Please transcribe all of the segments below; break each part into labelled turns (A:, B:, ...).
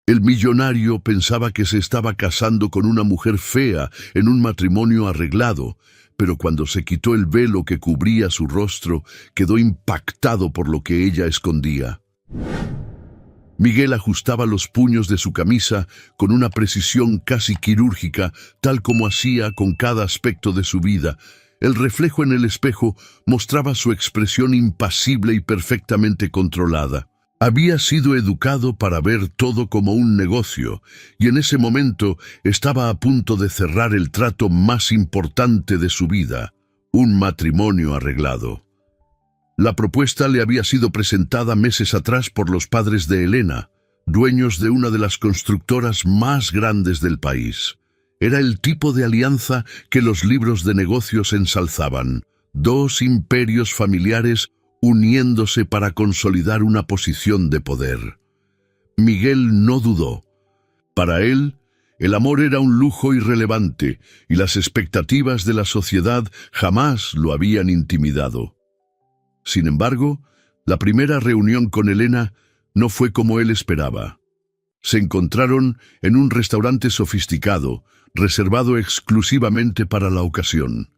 A: El millonario pensaba que se estaba casando con una mujer fea en un matrimonio arreglado, pero cuando se quitó el velo que cubría su rostro, quedó impactado por lo que ella escondía. Miguel ajustaba los puños de su camisa con una precisión casi quirúrgica, tal como hacía con cada aspecto de su vida. El reflejo en el espejo mostraba su expresión impasible y perfectamente controlada. Había sido educado para ver todo como un negocio, y en ese momento estaba a punto de cerrar el trato más importante de su vida, un matrimonio arreglado. La propuesta le había sido presentada meses atrás por los padres de Elena, dueños de una de las constructoras más grandes del país. Era el tipo de alianza que los libros de negocios ensalzaban: dos imperios familiares uniéndose para consolidar una posición de poder. Miguel no dudó. Para él, el amor era un lujo irrelevante, y las expectativas de la sociedad jamás lo habían intimidado. Sin embargo, la primera reunión con Elena no fue como él esperaba. Se encontraron en un restaurante sofisticado, reservado exclusivamente para la ocasión.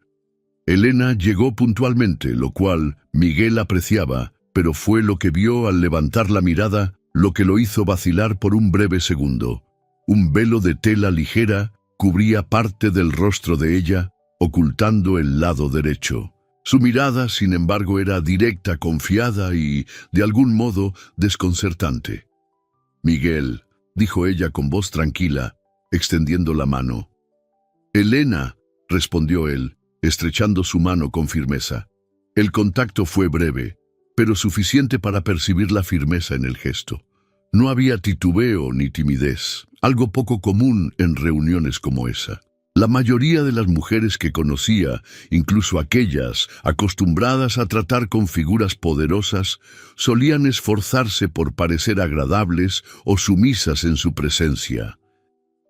A: Elena llegó puntualmente, lo cual Miguel apreciaba, pero fue lo que vio al levantar la mirada lo que lo hizo vacilar por un breve segundo. Un velo de tela ligera cubría parte del rostro de ella, ocultando el lado derecho. Su mirada, sin embargo, era directa, confiada y, de algún modo, desconcertante. «Miguel», dijo ella con voz tranquila, extendiendo la mano. «Elena», respondió él, estrechando su mano con firmeza. El contacto fue breve, pero suficiente para percibir la firmeza en el gesto. No había titubeo ni timidez, algo poco común en reuniones como esa. La mayoría de las mujeres que conocía, incluso aquellas acostumbradas a tratar con figuras poderosas, solían esforzarse por parecer agradables o sumisas en su presencia.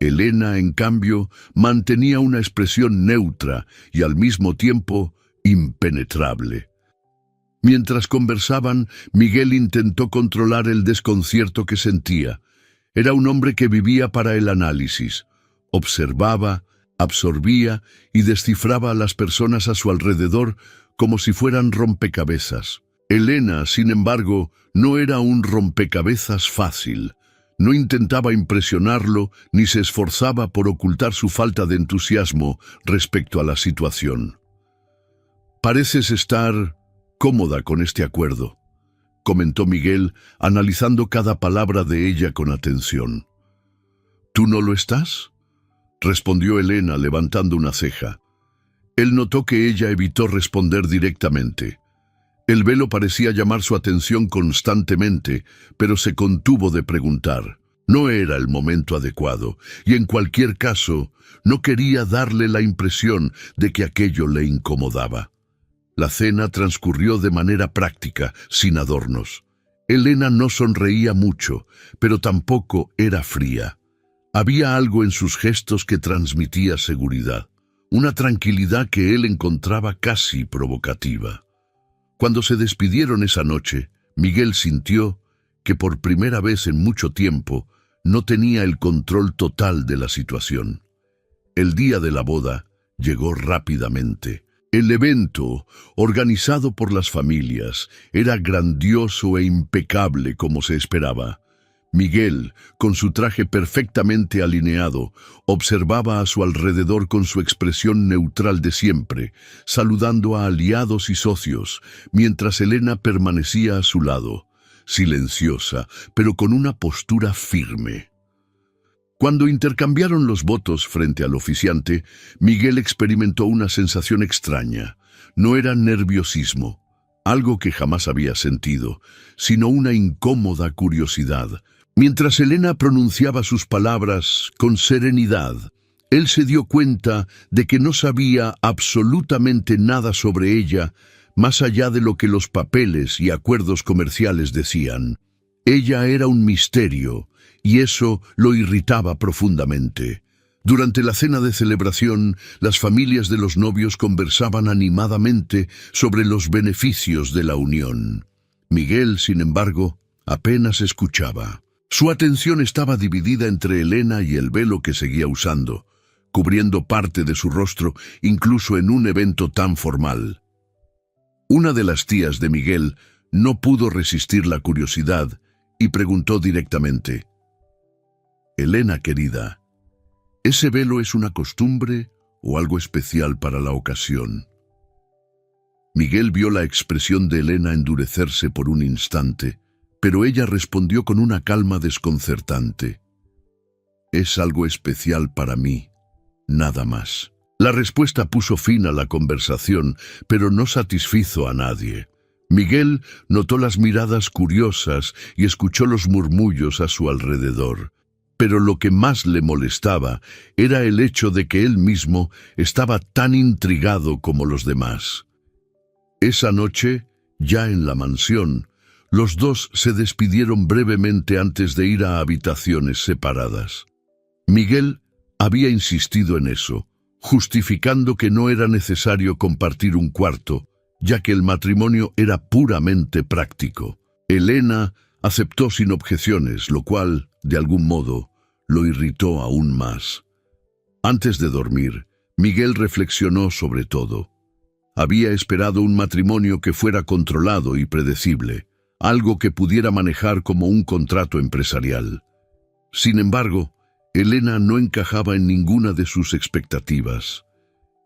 A: Elena, en cambio, mantenía una expresión neutra y al mismo tiempo impenetrable. Mientras conversaban, Miguel intentó controlar el desconcierto que sentía. Era un hombre que vivía para el análisis. Observaba, absorbía y descifraba a las personas a su alrededor como si fueran rompecabezas. Elena, sin embargo, no era un rompecabezas fácil. No intentaba impresionarlo ni se esforzaba por ocultar su falta de entusiasmo respecto a la situación. «Pareces estar cómoda con este acuerdo», comentó Miguel, analizando cada palabra de ella con atención. «¿Tú no lo estás?», respondió Elena levantando una ceja. Él notó que ella evitó responder directamente. El velo parecía llamar su atención constantemente, pero se contuvo de preguntar. No era el momento adecuado, y en cualquier caso, no quería darle la impresión de que aquello le incomodaba. La cena transcurrió de manera práctica, sin adornos. Elena no sonreía mucho, pero tampoco era fría. Había algo en sus gestos que transmitía seguridad, una tranquilidad que él encontraba casi provocativa. Cuando se despidieron esa noche, Miguel sintió que por primera vez en mucho tiempo no tenía el control total de la situación. El día de la boda llegó rápidamente. El evento, organizado por las familias, era grandioso e impecable como se esperaba. Miguel, con su traje perfectamente alineado, observaba a su alrededor con su expresión neutral de siempre, saludando a aliados y socios, mientras Elena permanecía a su lado, silenciosa, pero con una postura firme. Cuando intercambiaron los votos frente al oficiante, Miguel experimentó una sensación extraña. No era nerviosismo, algo que jamás había sentido, sino una incómoda curiosidad. Mientras Elena pronunciaba sus palabras con serenidad, él se dio cuenta de que no sabía absolutamente nada sobre ella, más allá de lo que los papeles y acuerdos comerciales decían. Ella era un misterio, y eso lo irritaba profundamente. Durante la cena de celebración, las familias de los novios conversaban animadamente sobre los beneficios de la unión. Miguel, sin embargo, apenas escuchaba. Su atención estaba dividida entre Elena y el velo que seguía usando, cubriendo parte de su rostro incluso en un evento tan formal. Una de las tías de Miguel no pudo resistir la curiosidad y preguntó directamente: «Elena, querida, ¿ese velo es una costumbre o algo especial para la ocasión?» Miguel vio la expresión de Elena endurecerse por un instante, pero ella respondió con una calma desconcertante: «Es algo especial para mí, nada más». La respuesta puso fin a la conversación, pero no satisfizo a nadie. Miguel notó las miradas curiosas y escuchó los murmullos a su alrededor. Pero lo que más le molestaba era el hecho de que él mismo estaba tan intrigado como los demás. Esa noche, ya en la mansión, los dos se despidieron brevemente antes de ir a habitaciones separadas. Miguel había insistido en eso, justificando que no era necesario compartir un cuarto, ya que el matrimonio era puramente práctico. Elena aceptó sin objeciones, lo cual, de algún modo, lo irritó aún más. Antes de dormir, Miguel reflexionó sobre todo. Había esperado un matrimonio que fuera controlado y predecible, algo que pudiera manejar como un contrato empresarial. Sin embargo, Elena no encajaba en ninguna de sus expectativas.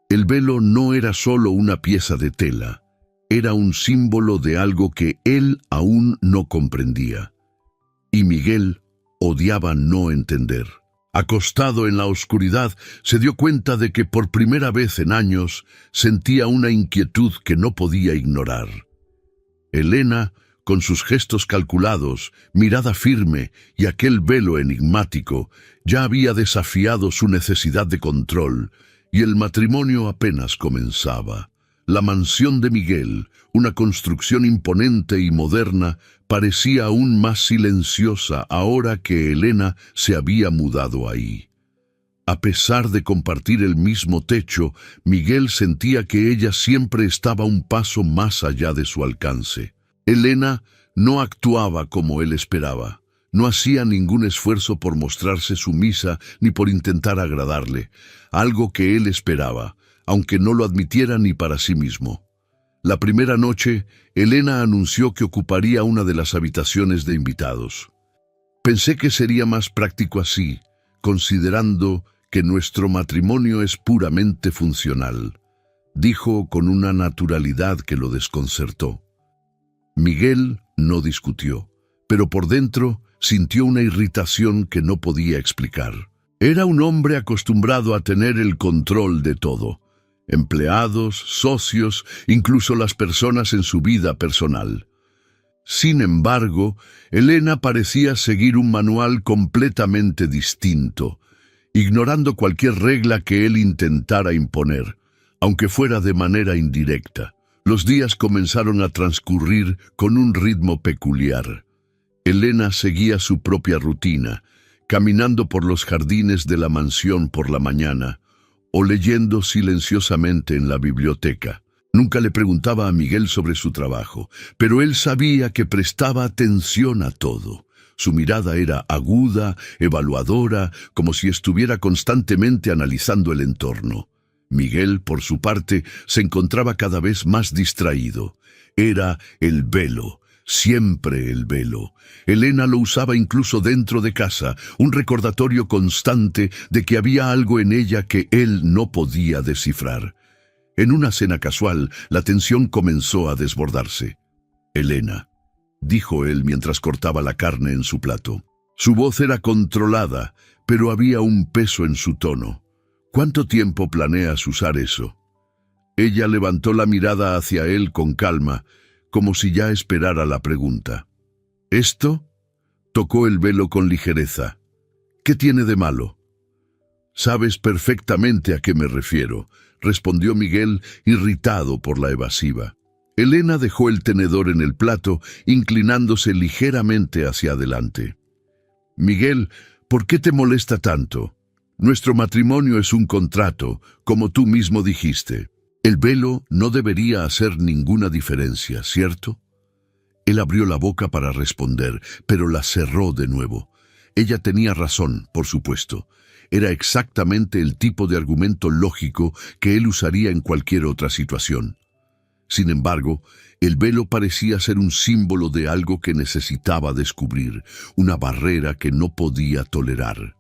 A: El velo no era solo una pieza de tela, era un símbolo de algo que él aún no comprendía. Y Miguel odiaba no entender. Acostado en la oscuridad, se dio cuenta de que por primera vez en años sentía una inquietud que no podía ignorar. Elena, con sus gestos calculados, mirada firme y aquel velo enigmático, ya había desafiado su necesidad de control, y el matrimonio apenas comenzaba. La mansión de Miguel, una construcción imponente y moderna, parecía aún más silenciosa ahora que Elena se había mudado ahí. A pesar de compartir el mismo techo, Miguel sentía que ella siempre estaba un paso más allá de su alcance. Elena no actuaba como él esperaba. No hacía ningún esfuerzo por mostrarse sumisa ni por intentar agradarle, algo que él esperaba, aunque no lo admitiera ni para sí mismo. La primera noche, Elena anunció que ocuparía una de las habitaciones de invitados. «Pensé que sería más práctico así, considerando que nuestro matrimonio es puramente funcional», dijo con una naturalidad que lo desconcertó. Miguel no discutió, pero por dentro sintió una irritación que no podía explicar. Era un hombre acostumbrado a tener el control de todo: empleados, socios, incluso las personas en su vida personal. Sin embargo, Elena parecía seguir un manual completamente distinto, ignorando cualquier regla que él intentara imponer, aunque fuera de manera indirecta. Los días comenzaron a transcurrir con un ritmo peculiar. Elena seguía su propia rutina, caminando por los jardines de la mansión por la mañana, o leyendo silenciosamente en la biblioteca. Nunca le preguntaba a Miguel sobre su trabajo, pero él sabía que prestaba atención a todo. Su mirada era aguda, evaluadora, como si estuviera constantemente analizando el entorno. Miguel, por su parte, se encontraba cada vez más distraído. Era el velo, siempre el velo. Elena lo usaba incluso dentro de casa, un recordatorio constante de que había algo en ella que él no podía descifrar. En una cena casual, la tensión comenzó a desbordarse. «Elena», dijo él mientras cortaba la carne en su plato. Su voz era controlada, pero había un peso en su tono. «¿Cuánto tiempo planeas usar eso?» Ella levantó la mirada hacia él con calma, como si ya esperara la pregunta. «¿Esto?» Tocó el velo con ligereza. «¿Qué tiene de malo?» «Sabes perfectamente a qué me refiero», respondió Miguel, irritado por la evasiva. Elena dejó el tenedor en el plato, inclinándose ligeramente hacia adelante. «Miguel, ¿por qué te molesta tanto? Nuestro matrimonio es un contrato, como tú mismo dijiste. El velo no debería hacer ninguna diferencia, ¿cierto?» Él abrió la boca para responder, pero la cerró de nuevo. Ella tenía razón, por supuesto. Era exactamente el tipo de argumento lógico que él usaría en cualquier otra situación. Sin embargo, el velo parecía ser un símbolo de algo que necesitaba descubrir, una barrera que no podía tolerar.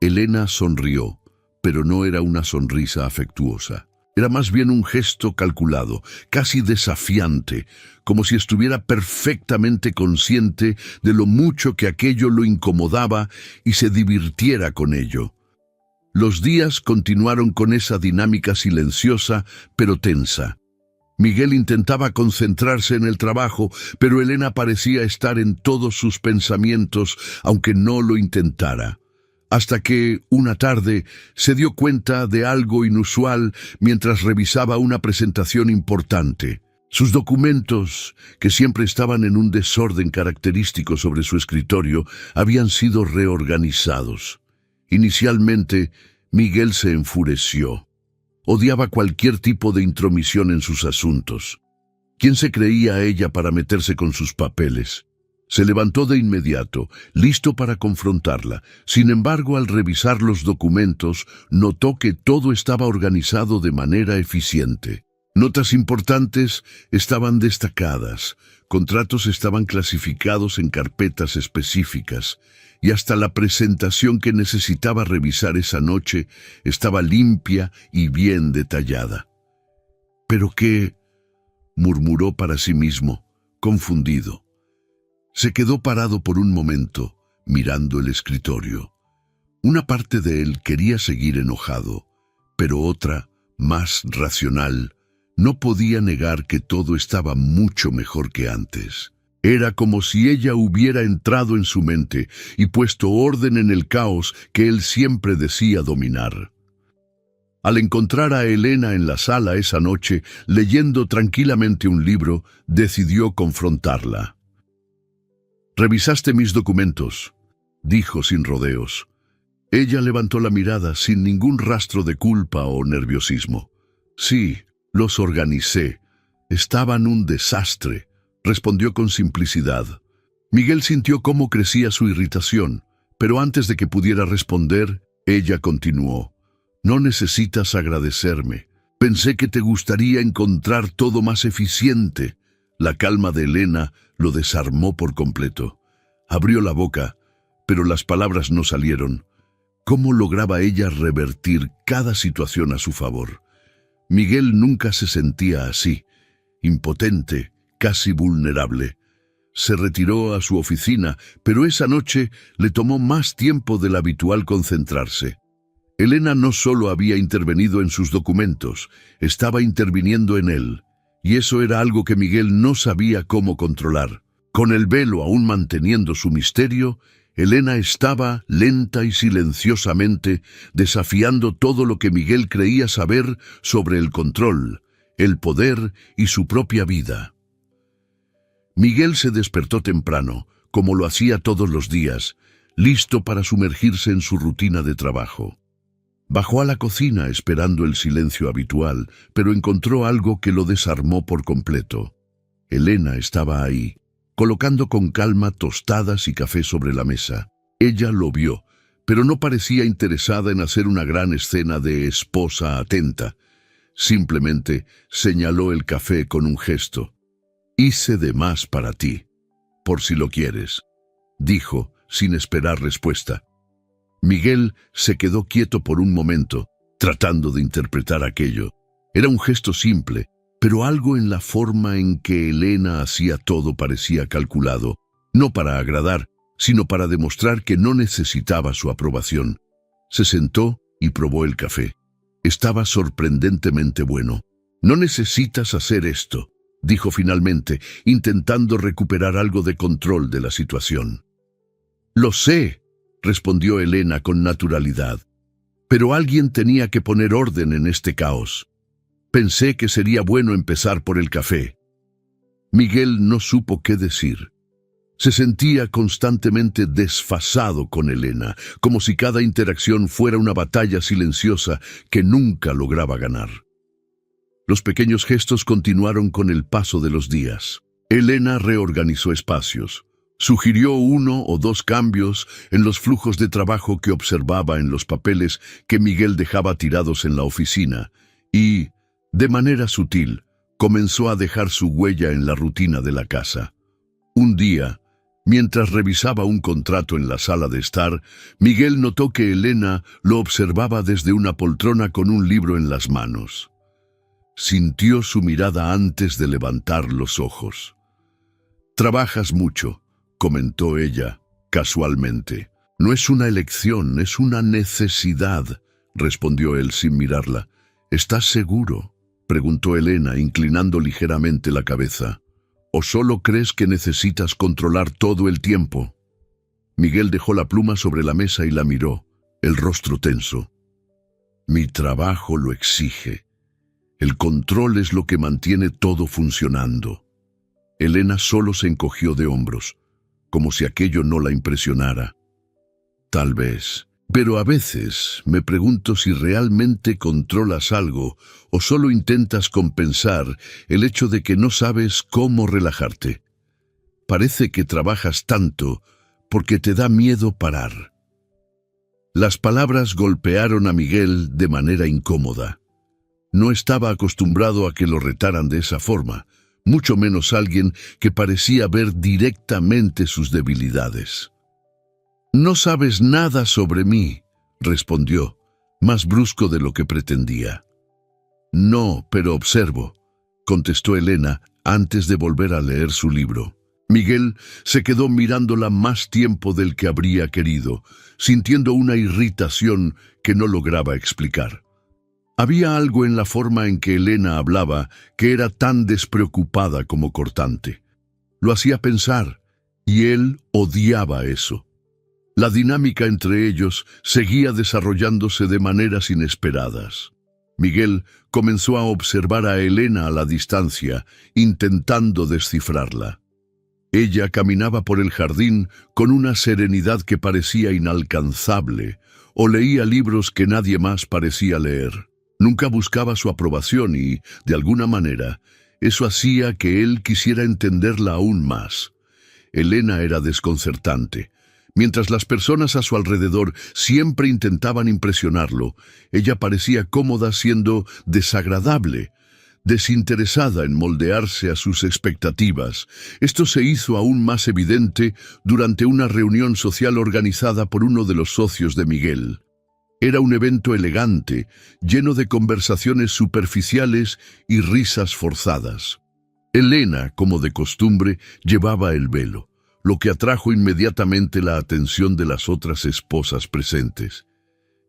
A: Elena sonrió, pero no era una sonrisa afectuosa. Era más bien un gesto calculado, casi desafiante, como si estuviera perfectamente consciente de lo mucho que aquello lo incomodaba y se divirtiera con ello. Los días continuaron con esa dinámica silenciosa, pero tensa. Miguel intentaba concentrarse en el trabajo, pero Elena parecía estar en todos sus pensamientos, aunque no lo intentara. Hasta que, una tarde, se dio cuenta de algo inusual mientras revisaba una presentación importante. Sus documentos, que siempre estaban en un desorden característico sobre su escritorio, habían sido reorganizados. Inicialmente, Miguel se enfureció. Odiaba cualquier tipo de intromisión en sus asuntos. ¿Quién se creía ella para meterse con sus papeles? Se levantó de inmediato, listo para confrontarla. Sin embargo, al revisar los documentos, notó que todo estaba organizado de manera eficiente. Notas importantes estaban destacadas, contratos estaban clasificados en carpetas específicas, y hasta la presentación que necesitaba revisar esa noche estaba limpia y bien detallada. ¿Pero qué?, murmuró para sí mismo, confundido. Se quedó parado por un momento, mirando el escritorio. Una parte de él quería seguir enojado, pero otra, más racional, no podía negar que todo estaba mucho mejor que antes. Era como si ella hubiera entrado en su mente y puesto orden en el caos que él siempre decía dominar. Al encontrar a Elena en la sala esa noche, leyendo tranquilamente un libro, decidió confrontarla. «¿Revisaste mis documentos?», dijo sin rodeos. Ella levantó la mirada sin ningún rastro de culpa o nerviosismo. «Sí, los organicé. Estaban un desastre», respondió con simplicidad. Miguel sintió cómo crecía su irritación, pero antes de que pudiera responder, ella continuó. «No necesitas agradecerme. Pensé que te gustaría encontrar todo más eficiente». La calma de Elena lo desarmó por completo. Abrió la boca, pero las palabras no salieron. ¿Cómo lograba ella revertir cada situación a su favor? Miguel nunca se sentía así, impotente, casi vulnerable. Se retiró a su oficina, pero esa noche le tomó más tiempo del habitual concentrarse. Elena no solo había intervenido en sus documentos, estaba interviniendo en él. Y eso era algo que Miguel no sabía cómo controlar. Con el velo aún manteniendo su misterio, Elena estaba, lenta y silenciosamente, desafiando todo lo que Miguel creía saber sobre el control, el poder y su propia vida. Miguel se despertó temprano, como lo hacía todos los días, listo para sumergirse en su rutina de trabajo. Bajó a la cocina esperando el silencio habitual, pero encontró algo que lo desarmó por completo. Elena estaba ahí, colocando con calma tostadas y café sobre la mesa. Ella lo vio, pero no parecía interesada en hacer una gran escena de esposa atenta. Simplemente señaló el café con un gesto. «Hice de más para ti, por si lo quieres», dijo, sin esperar respuesta. Miguel se quedó quieto por un momento, tratando de interpretar aquello. Era un gesto simple, pero algo en la forma en que Elena hacía todo parecía calculado, no para agradar, sino para demostrar que no necesitaba su aprobación. Se sentó y probó el café. Estaba sorprendentemente bueno. «No necesitas hacer esto», dijo finalmente, intentando recuperar algo de control de la situación. «Lo sé», respondió Elena con naturalidad. «Pero alguien tenía que poner orden en este caos. Pensé que sería bueno empezar por el café». Miguel no supo qué decir. Se sentía constantemente desfasado con Elena, como si cada interacción fuera una batalla silenciosa que nunca lograba ganar. Los pequeños gestos continuaron con el paso de los días. Elena reorganizó espacios. Sugirió 1 o 2 cambios en los flujos de trabajo que observaba en los papeles que Miguel dejaba tirados en la oficina y, de manera sutil, comenzó a dejar su huella en la rutina de la casa. Un día, mientras revisaba un contrato en la sala de estar, Miguel notó que Elena lo observaba desde una poltrona con un libro en las manos. Sintió su mirada antes de levantar los ojos. «Trabajas mucho», comentó ella, casualmente. «No es una elección, es una necesidad», respondió él sin mirarla. «¿Estás seguro?», preguntó Elena, inclinando ligeramente la cabeza. «¿O solo crees que necesitas controlar todo el tiempo?». Miguel dejó la pluma sobre la mesa y la miró, el rostro tenso. «Mi trabajo lo exige. El control es lo que mantiene todo funcionando». Elena solo se encogió de hombros, como si aquello no la impresionara. «Tal vez, pero a veces me pregunto si realmente controlas algo o solo intentas compensar el hecho de que no sabes cómo relajarte. Parece que trabajas tanto porque te da miedo parar». Las palabras golpearon a Miguel de manera incómoda. No estaba acostumbrado a que lo retaran de esa forma, mucho menos alguien que parecía ver directamente sus debilidades. «No sabes nada sobre mí», respondió, más brusco de lo que pretendía. «No, pero observo», contestó Elena antes de volver a leer su libro. Miguel se quedó mirándola más tiempo del que habría querido, sintiendo una irritación que no lograba explicar. Había algo en la forma en que Elena hablaba que era tan despreocupada como cortante. Lo hacía pensar, y él odiaba eso. La dinámica entre ellos seguía desarrollándose de maneras inesperadas. Miguel comenzó a observar a Elena a la distancia, intentando descifrarla. Ella caminaba por el jardín con una serenidad que parecía inalcanzable, o leía libros que nadie más parecía leer. Nunca buscaba su aprobación y, de alguna manera, eso hacía que él quisiera entenderla aún más. Elena era desconcertante. Mientras las personas a su alrededor siempre intentaban impresionarlo, ella parecía cómoda siendo desagradable, desinteresada en moldearse a sus expectativas. Esto se hizo aún más evidente durante una reunión social organizada por uno de los socios de Miguel. Era un evento elegante, lleno de conversaciones superficiales y risas forzadas. Elena, como de costumbre, llevaba el velo, lo que atrajo inmediatamente la atención de las otras esposas presentes.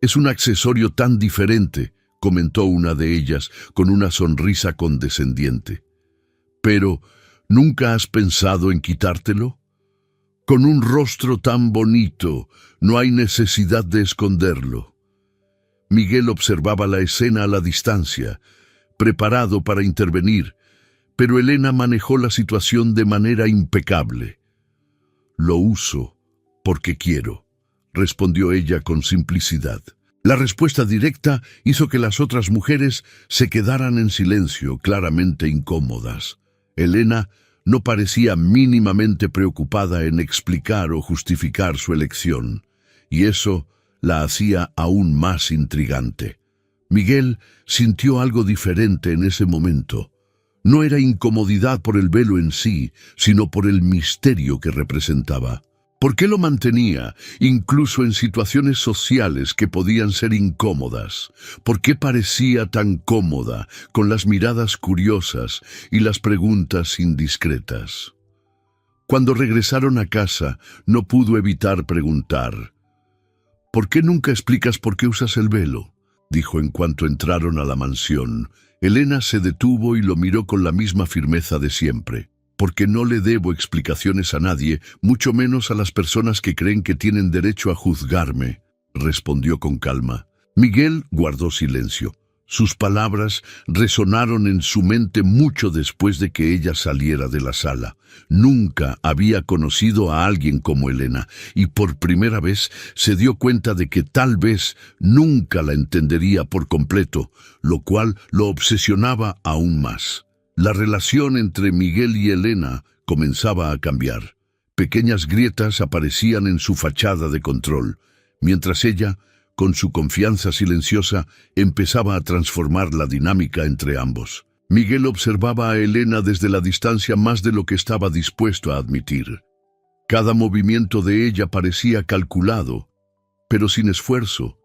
A: «Es un accesorio tan diferente», comentó una de ellas con una sonrisa condescendiente. «Pero, ¿nunca has pensado en quitártelo? Con un rostro tan bonito, no hay necesidad de esconderlo». Miguel observaba la escena a la distancia, preparado para intervenir, pero Elena manejó la situación de manera impecable. «Lo uso porque quiero», respondió ella con simplicidad. La respuesta directa hizo que las otras mujeres se quedaran en silencio, claramente incómodas. Elena no parecía mínimamente preocupada en explicar o justificar su elección, y eso la hacía aún más intrigante. Miguel sintió algo diferente en ese momento. No era incomodidad por el velo en sí, sino por el misterio que representaba. ¿Por qué lo mantenía, incluso en situaciones sociales que podían ser incómodas? ¿Por qué parecía tan cómoda, con las miradas curiosas y las preguntas indiscretas? Cuando regresaron a casa, no pudo evitar preguntar: «¿Por qué nunca explicas por qué usas el velo?», dijo en cuanto entraron a la mansión. Elena se detuvo y lo miró con la misma firmeza de siempre. «Porque no le debo explicaciones a nadie, mucho menos a las personas que creen que tienen derecho a juzgarme», respondió con calma. Miguel guardó silencio. Sus palabras resonaron en su mente mucho después de que ella saliera de la sala. Nunca había conocido a alguien como Elena, y por primera vez se dio cuenta de que tal vez nunca la entendería por completo, lo cual lo obsesionaba aún más. La relación entre Miguel y Elena comenzaba a cambiar, Pequeñas grietas aparecían en su fachada de control, mientras ella, con su confianza silenciosa, empezaba a transformar la dinámica entre ambos. Miguel observaba a Elena desde la distancia más de lo que estaba dispuesto a admitir. Cada movimiento de ella parecía calculado, pero sin esfuerzo,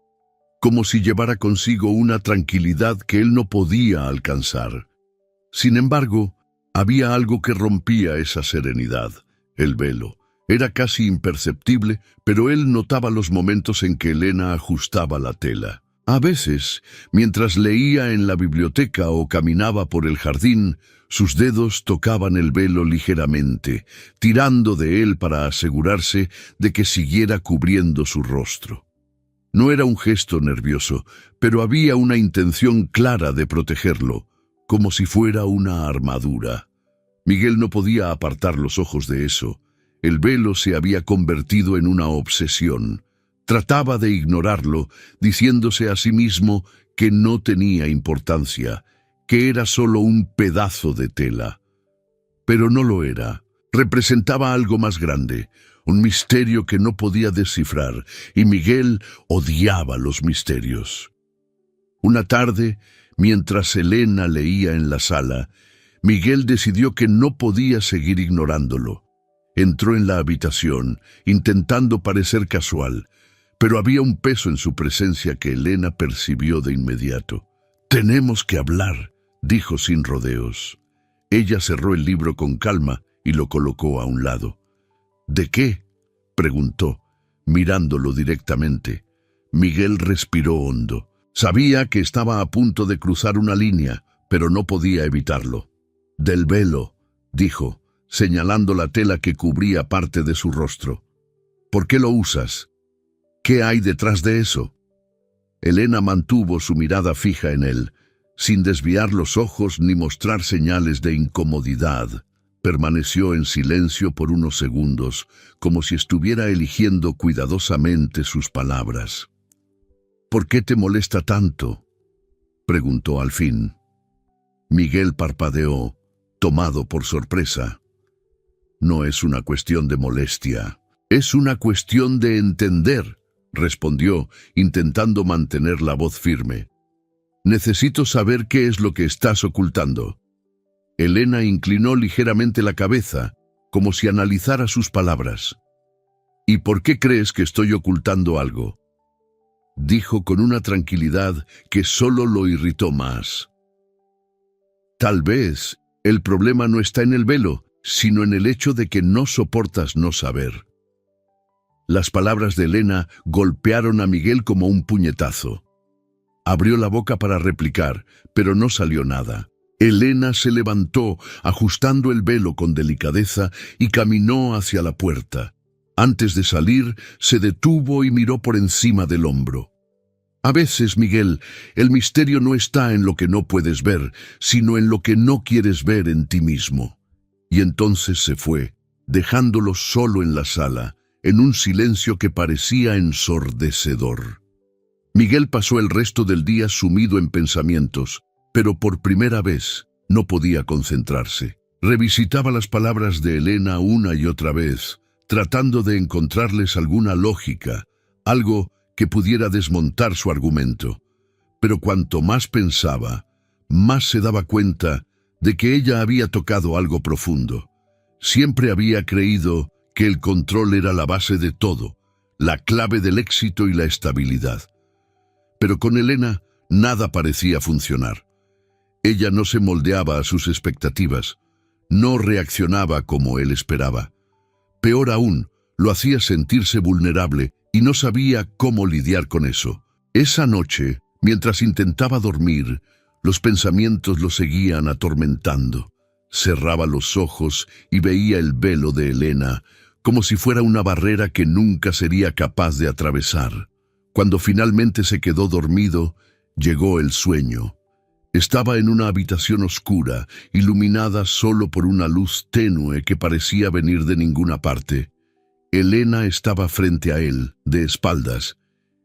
A: como si llevara consigo una tranquilidad que él no podía alcanzar. Sin embargo, había algo que rompía esa serenidad: el velo. Era casi imperceptible, pero él notaba los momentos en que Elena ajustaba la tela. A veces, mientras leía en la biblioteca o caminaba por el jardín, sus dedos tocaban el velo ligeramente, tirando de él para asegurarse de que siguiera cubriendo su rostro. No era un gesto nervioso, pero había una intención clara de protegerlo, como si fuera una armadura. Miguel no podía apartar los ojos de eso. El velo se había convertido en una obsesión. Trataba de ignorarlo, diciéndose a sí mismo que no tenía importancia, que era solo un pedazo de tela. Pero no lo era. Representaba algo más grande, un misterio que no podía descifrar, y Miguel odiaba los misterios. Una tarde, mientras Elena leía en la sala, Miguel decidió que no podía seguir ignorándolo. Entró en la habitación, intentando parecer casual, pero había un peso en su presencia que Elena percibió de inmediato. «Tenemos que hablar», dijo sin rodeos. Ella cerró el libro con calma y lo colocó a un lado. «¿De qué?», preguntó, mirándolo directamente. Miguel respiró hondo. Sabía que estaba a punto de cruzar una línea, pero no podía evitarlo. «Del velo», dijo, señalando la tela que cubría parte de su rostro. «¿Por qué lo usas? ¿Qué hay detrás de eso?». Elena mantuvo su mirada fija en él, sin desviar los ojos ni mostrar señales de incomodidad. Permaneció en silencio por unos segundos, como si estuviera eligiendo cuidadosamente sus palabras. «¿Por qué te molesta tanto?», preguntó al fin. Miguel parpadeó, tomado por sorpresa. «No es una cuestión de molestia, es una cuestión de entender», respondió, intentando mantener la voz firme. «Necesito saber qué es lo que estás ocultando». Elena inclinó ligeramente la cabeza, como si analizara sus palabras. «¿Y por qué crees que estoy ocultando algo?», dijo con una tranquilidad que solo lo irritó más. «Tal vez el problema no está en el velo, sino en el hecho de que no soportas no saber». Las palabras de Elena golpearon a Miguel como un puñetazo. Abrió la boca para replicar, pero no salió nada. Elena se levantó, ajustando el velo con delicadeza, y caminó hacia la puerta. Antes de salir, se detuvo y miró por encima del hombro. «A veces, Miguel, el misterio no está en lo que no puedes ver, sino en lo que no quieres ver en ti mismo». Y entonces se fue, dejándolo solo en la sala, en un silencio que parecía ensordecedor. Miguel pasó el resto del día sumido en pensamientos, pero por primera vez no podía concentrarse. Revisitaba las palabras de Elena una y otra vez, tratando de encontrarles alguna lógica, algo que pudiera desmontar su argumento. Pero cuanto más pensaba, más se daba cuenta de que ella había tocado algo profundo. Siempre había creído que el control era la base de todo, la clave del éxito y la estabilidad. Pero con Elena nada parecía funcionar. Ella no se moldeaba a sus expectativas, no reaccionaba como él esperaba. Peor aún, lo hacía sentirse vulnerable y no sabía cómo lidiar con eso. Esa noche, mientras intentaba dormir, los pensamientos lo seguían atormentando. Cerraba los ojos y veía el velo de Elena, como si fuera una barrera que nunca sería capaz de atravesar. Cuando finalmente se quedó dormido, llegó el sueño. Estaba en una habitación oscura, iluminada solo por una luz tenue que parecía venir de ninguna parte. Elena estaba frente a él, de espaldas.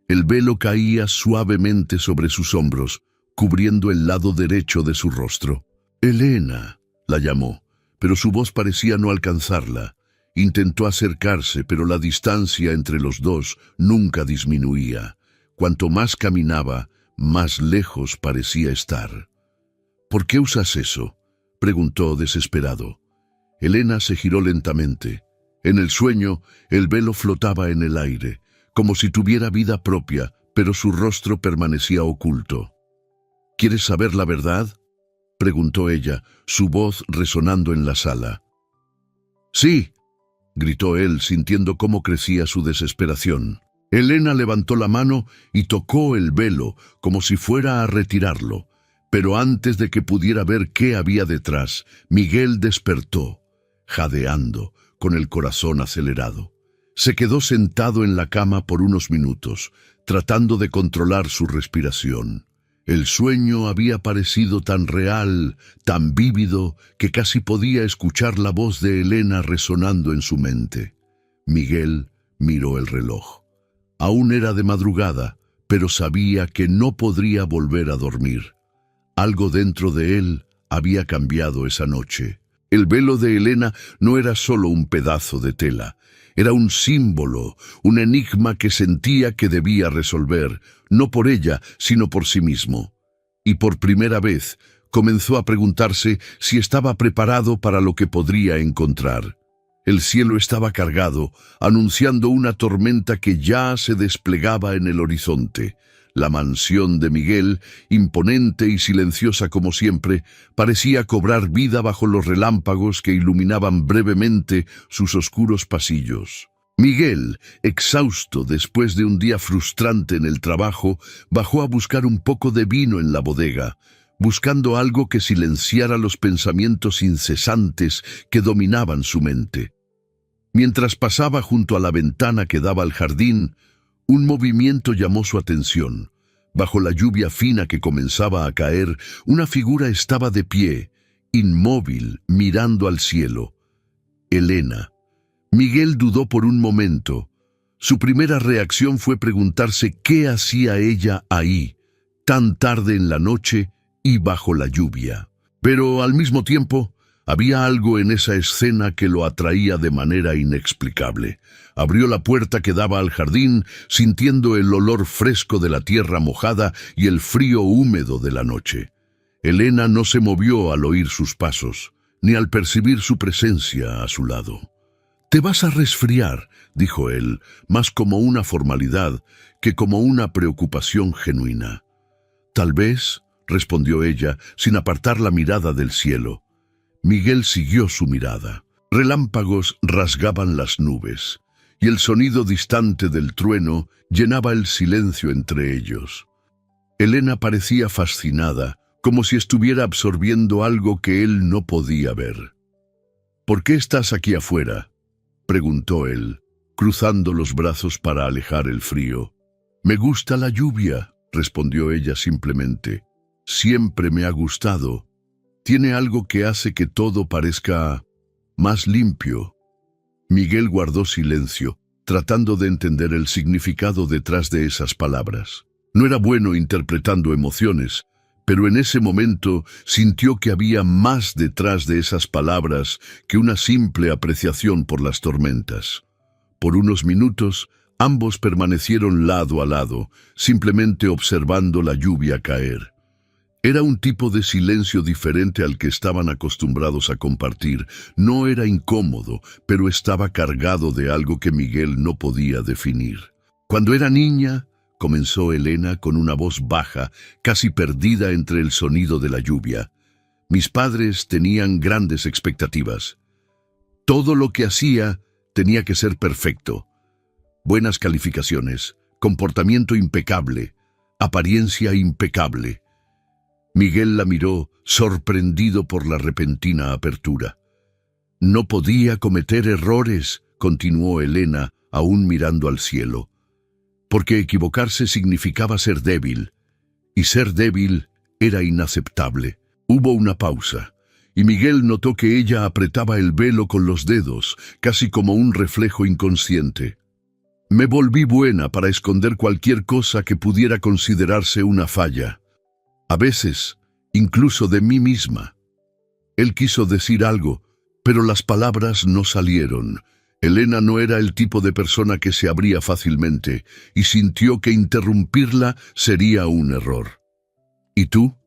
A: El velo caía suavemente sobre sus hombros, cubriendo el lado derecho de su rostro. «Elena», la llamó, pero su voz parecía no alcanzarla, Intentó acercarse, pero la distancia entre los dos nunca disminuía. Cuanto más caminaba, más lejos parecía estar. «¿Por qué usas eso?», preguntó desesperado. Elena se giró lentamente. En el sueño, el velo flotaba en el aire, como si tuviera vida propia, pero su rostro permanecía oculto. «¿Quieres saber la verdad?», preguntó ella, su voz resonando en la sala. «Sí», gritó él, sintiendo cómo crecía su desesperación. Elena levantó la mano y tocó el velo, como si fuera a retirarlo. Pero antes de que pudiera ver qué había detrás, Miguel despertó, jadeando, con el corazón acelerado. Se quedó sentado en la cama por unos minutos, tratando de controlar su respiración. El sueño había parecido tan real, tan vívido, que casi podía escuchar la voz de Elena resonando en su mente. Miguel miró el reloj. Aún era de madrugada, pero sabía que no podría volver a dormir. Algo dentro de él había cambiado esa noche. El velo de Elena no era solo un pedazo de tela. Era un símbolo, un enigma que sentía que debía resolver, no por ella, sino por sí mismo. Y por primera vez comenzó a preguntarse si estaba preparado para lo que podría encontrar. El cielo estaba cargado, anunciando una tormenta que ya se desplegaba en el horizonte. La mansión de Miguel, imponente y silenciosa como siempre, parecía cobrar vida bajo los relámpagos que iluminaban brevemente sus oscuros pasillos. Miguel, exhausto después de un día frustrante en el trabajo, bajó a buscar un poco de vino en la bodega, buscando algo que silenciara los pensamientos incesantes que dominaban su mente. Mientras pasaba junto a la ventana que daba al jardín, un movimiento llamó su atención. Bajo la lluvia fina que comenzaba a caer, una figura estaba de pie, inmóvil, mirando al cielo. Elena. Miguel dudó por un momento. Su primera reacción fue preguntarse qué hacía ella ahí, tan tarde en la noche y bajo la lluvia. Pero al mismo tiempo, había algo en esa escena que lo atraía de manera inexplicable. Abrió la puerta que daba al jardín, sintiendo el olor fresco de la tierra mojada y el frío húmedo de la noche. Elena no se movió al oír sus pasos, ni al percibir su presencia a su lado. «Te vas a resfriar», dijo él, más como una formalidad que como una preocupación genuina. «Tal vez», respondió ella, sin apartar la mirada del cielo. Miguel siguió su mirada. Relámpagos rasgaban las nubes, y el sonido distante del trueno llenaba el silencio entre ellos. Elena parecía fascinada, como si estuviera absorbiendo algo que él no podía ver. «¿Por qué estás aquí afuera?», preguntó él, cruzando los brazos para alejar el frío. «Me gusta la lluvia», respondió ella simplemente. «Siempre me ha gustado. Tiene algo que hace que todo parezca más limpio». Miguel guardó silencio, tratando de entender el significado detrás de esas palabras. No era bueno interpretando emociones, pero en ese momento sintió que había más detrás de esas palabras que una simple apreciación por las tormentas. Por unos minutos, ambos permanecieron lado a lado, simplemente observando la lluvia caer. Era un tipo de silencio diferente al que estaban acostumbrados a compartir. No era incómodo, pero estaba cargado de algo que Miguel no podía definir. «Cuando era niña», comenzó Elena con una voz baja, casi perdida entre el sonido de la lluvia, «mis padres tenían grandes expectativas. Todo lo que hacía tenía que ser perfecto. Buenas calificaciones, comportamiento impecable, apariencia impecable». Miguel la miró, sorprendido por la repentina apertura. «No podía cometer errores», continuó Elena, aún mirando al cielo, «porque equivocarse significaba ser débil, y ser débil era inaceptable». Hubo una pausa, y Miguel notó que ella apretaba el velo con los dedos, casi como un reflejo inconsciente. «Me volví buena para esconder cualquier cosa que pudiera considerarse una falla. A veces, incluso de mí misma». Él quiso decir algo, pero las palabras no salieron. Elena no era el tipo de persona que se abría fácilmente y sintió que interrumpirla sería un error. ¿Y tú?,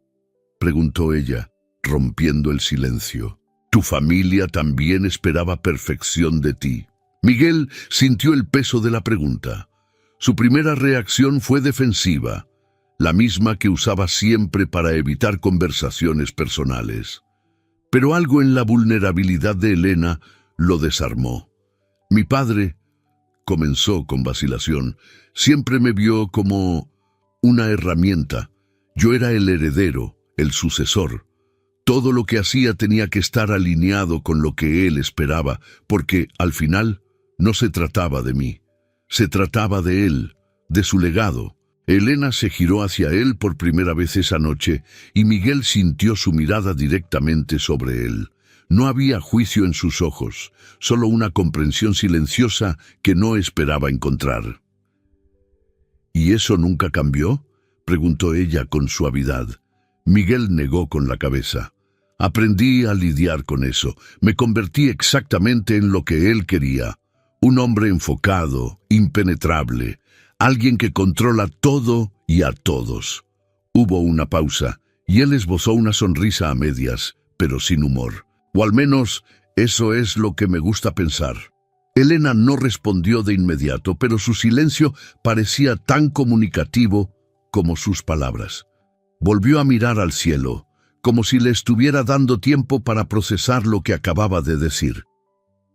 A: preguntó ella, rompiendo el silencio. Tu familia también esperaba perfección de ti. Miguel sintió el peso de la pregunta. Su primera reacción fue defensiva, la misma que usaba siempre para evitar conversaciones personales. Pero algo en la vulnerabilidad de Elena lo desarmó. Mi padre, comenzó con vacilación, siempre me vio como una herramienta. Yo era el heredero, el sucesor. Todo lo que hacía tenía que estar alineado con lo que él esperaba, porque, al final, no se trataba de mí. Se trataba de él, de su legado. Elena se giró hacia él por primera vez esa noche y Miguel sintió su mirada directamente sobre él. No había juicio en sus ojos, solo una comprensión silenciosa que no esperaba encontrar. ¿Y eso nunca cambió?, preguntó ella con suavidad. Miguel negó con la cabeza. Aprendí a lidiar con eso. Me convertí exactamente en lo que él quería. Un hombre enfocado, impenetrable, alguien que controla todo y a todos. Hubo una pausa, y él esbozó una sonrisa a medias, pero sin humor. O al menos, eso es lo que me gusta pensar. Elena no respondió de inmediato, pero su silencio parecía tan comunicativo como sus palabras. Volvió a mirar al cielo, como si le estuviera dando tiempo para procesar lo que acababa de decir.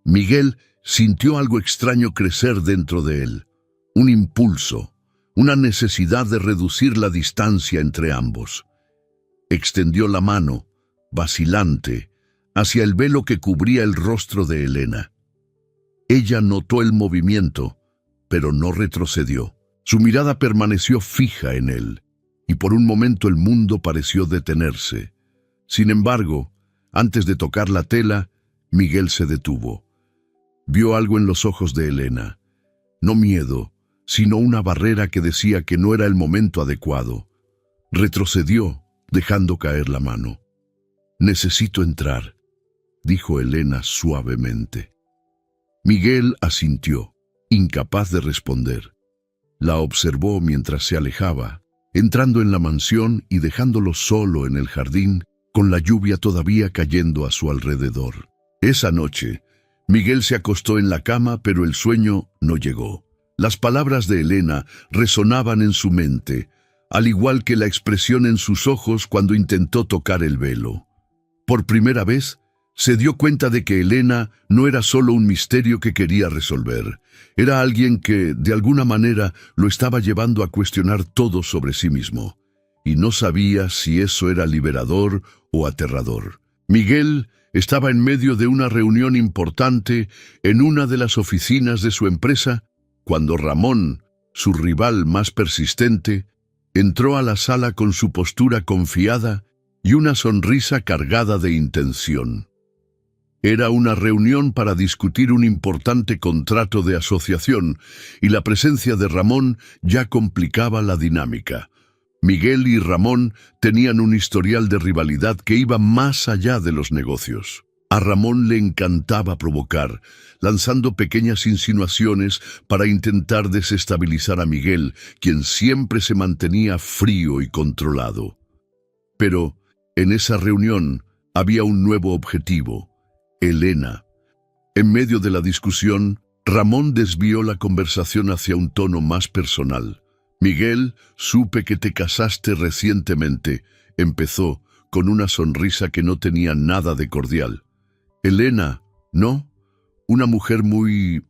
A: Miguel sintió algo extraño crecer dentro de él. Un impulso, una necesidad de reducir la distancia entre ambos. Extendió la mano, vacilante, hacia el velo que cubría el rostro de Elena. Ella notó el movimiento, pero no retrocedió. Su mirada permaneció fija en él, y por un momento el mundo pareció detenerse. Sin embargo, antes de tocar la tela, Miguel se detuvo. Vio algo en los ojos de Elena. No miedo, sino una barrera que decía que no era el momento adecuado. Retrocedió, dejando caer la mano. «Necesito entrar», dijo Elena suavemente. Miguel asintió, incapaz de responder. La observó mientras se alejaba, entrando en la mansión y dejándolo solo en el jardín, con la lluvia todavía cayendo a su alrededor. Esa noche, Miguel se acostó en la cama, pero el sueño no llegó. Las palabras de Elena resonaban en su mente, al igual que la expresión en sus ojos cuando intentó tocar el velo. Por primera vez, se dio cuenta de que Elena no era solo un misterio que quería resolver. Era alguien que, de alguna manera, lo estaba llevando a cuestionar todo sobre sí mismo. Y no sabía si eso era liberador o aterrador. Miguel estaba en medio de una reunión importante en una de las oficinas de su empresa, cuando Ramón, su rival más persistente, entró a la sala con su postura confiada y una sonrisa cargada de intención. Era una reunión para discutir un importante contrato de asociación y la presencia de Ramón ya complicaba la dinámica. Miguel y Ramón tenían un historial de rivalidad que iba más allá de los negocios. A Ramón le encantaba provocar, lanzando pequeñas insinuaciones para intentar desestabilizar a Miguel, quien siempre se mantenía frío y controlado. Pero en esa reunión había un nuevo objetivo: Elena. En medio de la discusión, Ramón desvió la conversación hacia un tono más personal. «Miguel, supe que te casaste recientemente», empezó, con una sonrisa que no tenía nada de cordial. «Elena, ¿no? Una mujer muy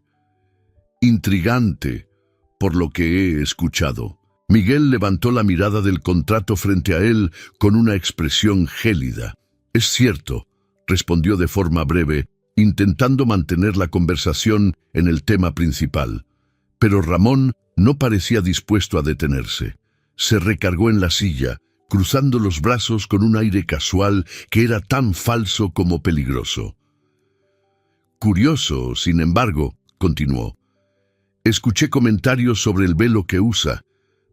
A: intrigante, por lo que he escuchado». Miguel levantó la mirada del contrato frente a él con una expresión gélida. «Es cierto», respondió de forma breve, intentando mantener la conversación en el tema principal. Pero Ramón no parecía dispuesto a detenerse. Se recargó en la silla, cruzando los brazos con un aire casual que era tan falso como peligroso. «Curioso, sin embargo», continuó. «Escuché comentarios sobre el velo que usa.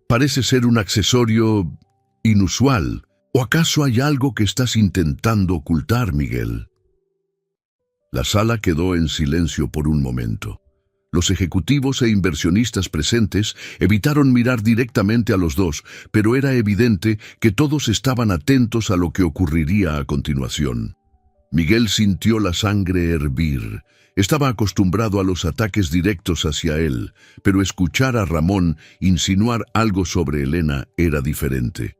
A: Parece ser un accesorio inusual. ¿O acaso hay algo que estás intentando ocultar, Miguel?» La sala quedó en silencio por un momento. Los ejecutivos e inversionistas presentes evitaron mirar directamente a los dos, pero era evidente que todos estaban atentos a lo que ocurriría a continuación. Miguel sintió la sangre hervir. Estaba acostumbrado a los ataques directos hacia él, pero escuchar a Ramón insinuar algo sobre Elena era diferente.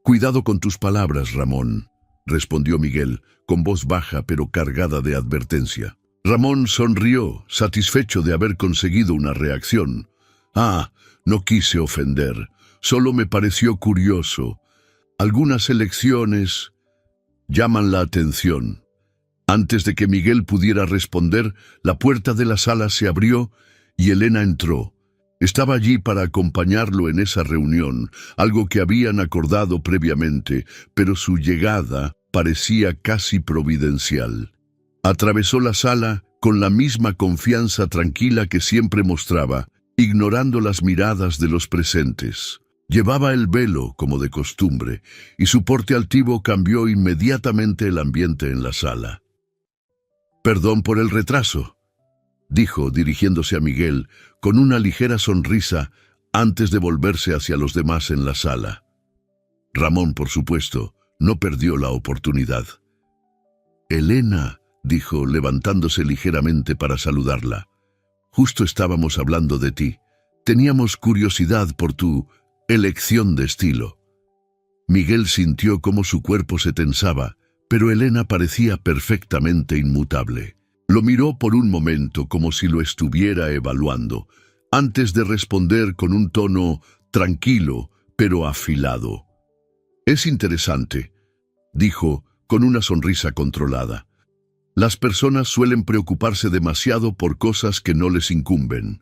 A: «Cuidado con tus palabras, Ramón», respondió Miguel, con voz baja pero cargada de advertencia. Ramón sonrió, satisfecho de haber conseguido una reacción. «Ah, no quise ofender, solo me pareció curioso. Algunas elecciones llaman la atención». Antes de que Miguel pudiera responder, la puerta de la sala se abrió y Elena entró. Estaba allí para acompañarlo en esa reunión, algo que habían acordado previamente, pero su llegada parecía casi providencial. Atravesó la sala con la misma confianza tranquila que siempre mostraba, ignorando las miradas de los presentes. Llevaba el velo, como de costumbre, y su porte altivo cambió inmediatamente el ambiente en la sala. «Perdón por el retraso», dijo, dirigiéndose a Miguel, con una ligera sonrisa, antes de volverse hacia los demás en la sala. Ramón, por supuesto, no perdió la oportunidad. «Elena», dijo, levantándose ligeramente para saludarla. «Justo estábamos hablando de ti. Teníamos curiosidad por tu elección de estilo». Miguel sintió cómo su cuerpo se tensaba, pero Elena parecía perfectamente inmutable. Lo miró por un momento como si lo estuviera evaluando, antes de responder con un tono tranquilo pero afilado. «Es interesante», dijo, con una sonrisa controlada. «Las personas suelen preocuparse demasiado por cosas que no les incumben.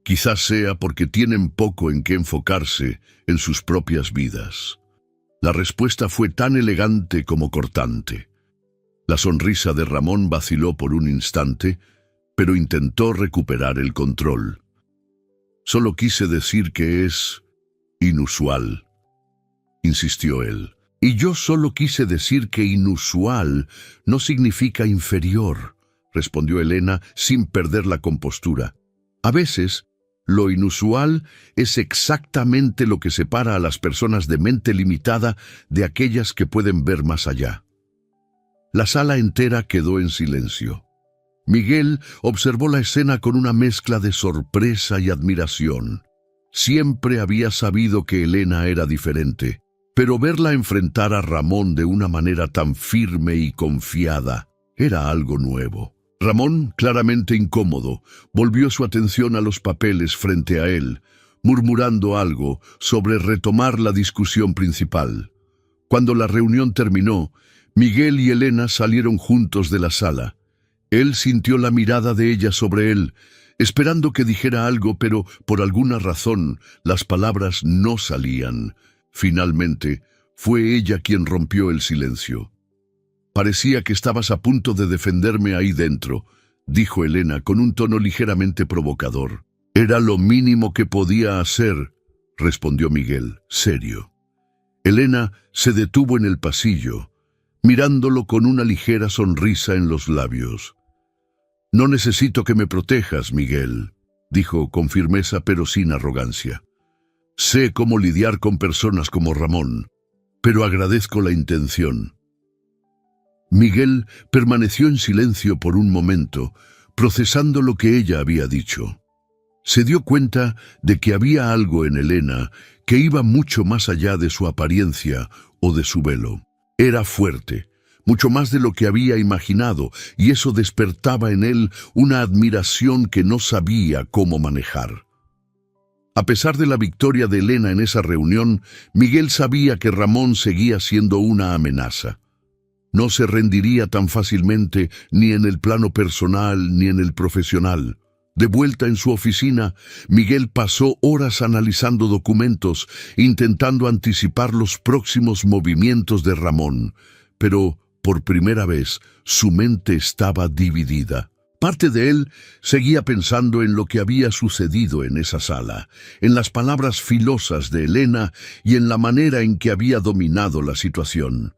A: Quizás sea porque tienen poco en qué enfocarse en sus propias vidas». La respuesta fue tan elegante como cortante. La sonrisa de Ramón vaciló por un instante, pero intentó recuperar el control. «Solo quise decir que es inusual», insistió él. «Y yo solo quise decir que inusual no significa inferior», respondió Elena sin perder la compostura. «A veces, lo inusual es exactamente lo que separa a las personas de mente limitada de aquellas que pueden ver más allá». La sala entera quedó en silencio. Miguel observó la escena con una mezcla de sorpresa y admiración. Siempre había sabido que Elena era diferente, pero verla enfrentar a Ramón de una manera tan firme y confiada era algo nuevo. Ramón, claramente incómodo, volvió su atención a los papeles frente a él, murmurando algo sobre retomar la discusión principal. Cuando la reunión terminó, Miguel y Elena salieron juntos de la sala. Él sintió la mirada de ella sobre él, esperando que dijera algo, pero por alguna razón las palabras no salían. Finalmente, fue ella quien rompió el silencio. «Parecía que estabas a punto de defenderme ahí dentro», dijo Elena con un tono ligeramente provocador. «Era lo mínimo que podía hacer», respondió Miguel, serio. Elena se detuvo en el pasillo, mirándolo con una ligera sonrisa en los labios. «No necesito que me protejas, Miguel», dijo con firmeza pero sin arrogancia. «Sé cómo lidiar con personas como Ramón, pero agradezco la intención». Miguel permaneció en silencio por un momento, procesando lo que ella había dicho. Se dio cuenta de que había algo en Elena que iba mucho más allá de su apariencia o de su velo. Era fuerte, mucho más de lo que había imaginado, y eso despertaba en él una admiración que no sabía cómo manejar. A pesar de la victoria de Elena en esa reunión, Miguel sabía que Ramón seguía siendo una amenaza. No se rendiría tan fácilmente ni en el plano personal ni en el profesional. De vuelta en su oficina, Miguel pasó horas analizando documentos, intentando anticipar los próximos movimientos de Ramón, pero por primera vez su mente estaba dividida. Parte de él seguía pensando en lo que había sucedido en esa sala, en las palabras filosas de Elena y en la manera en que había dominado la situación.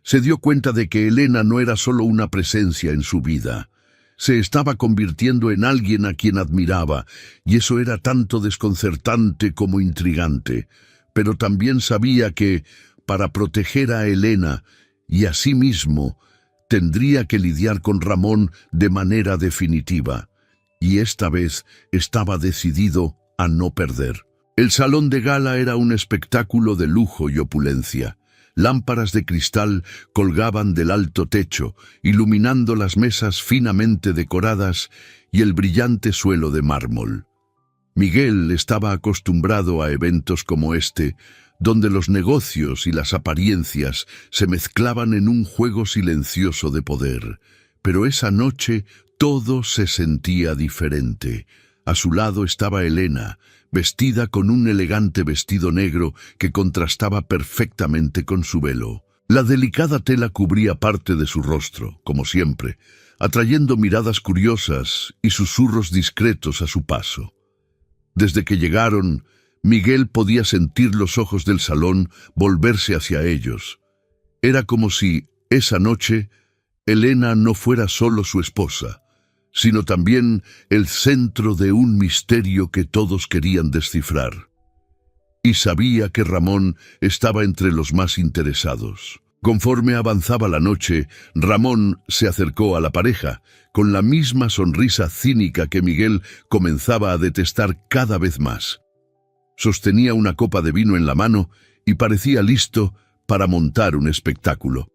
A: Se dio cuenta de que Elena no era solo una presencia en su vida. Se estaba convirtiendo en alguien a quien admiraba, y eso era tanto desconcertante como intrigante. Pero también sabía que, para proteger a Elena y a sí mismo, tendría que lidiar con Ramón de manera definitiva. Y esta vez estaba decidido a no perder. El salón de gala era un espectáculo de lujo y opulencia. Lámparas de cristal colgaban del alto techo, iluminando las mesas finamente decoradas y el brillante suelo de mármol. Miguel estaba acostumbrado a eventos como este, donde los negocios y las apariencias se mezclaban en un juego silencioso de poder. Pero esa noche todo se sentía diferente. A su lado estaba Elena, vestida con un elegante vestido negro que contrastaba perfectamente con su velo. La delicada tela cubría parte de su rostro, como siempre, atrayendo miradas curiosas y susurros discretos a su paso. Desde que llegaron, Miguel podía sentir los ojos del salón volverse hacia ellos. Era como si, esa noche, Elena no fuera solo su esposa, sino también el centro de un misterio que todos querían descifrar. Y sabía que Ramón estaba entre los más interesados. Conforme avanzaba la noche, Ramón se acercó a la pareja, con la misma sonrisa cínica que Miguel comenzaba a detestar cada vez más. Sostenía una copa de vino en la mano y parecía listo para montar un espectáculo.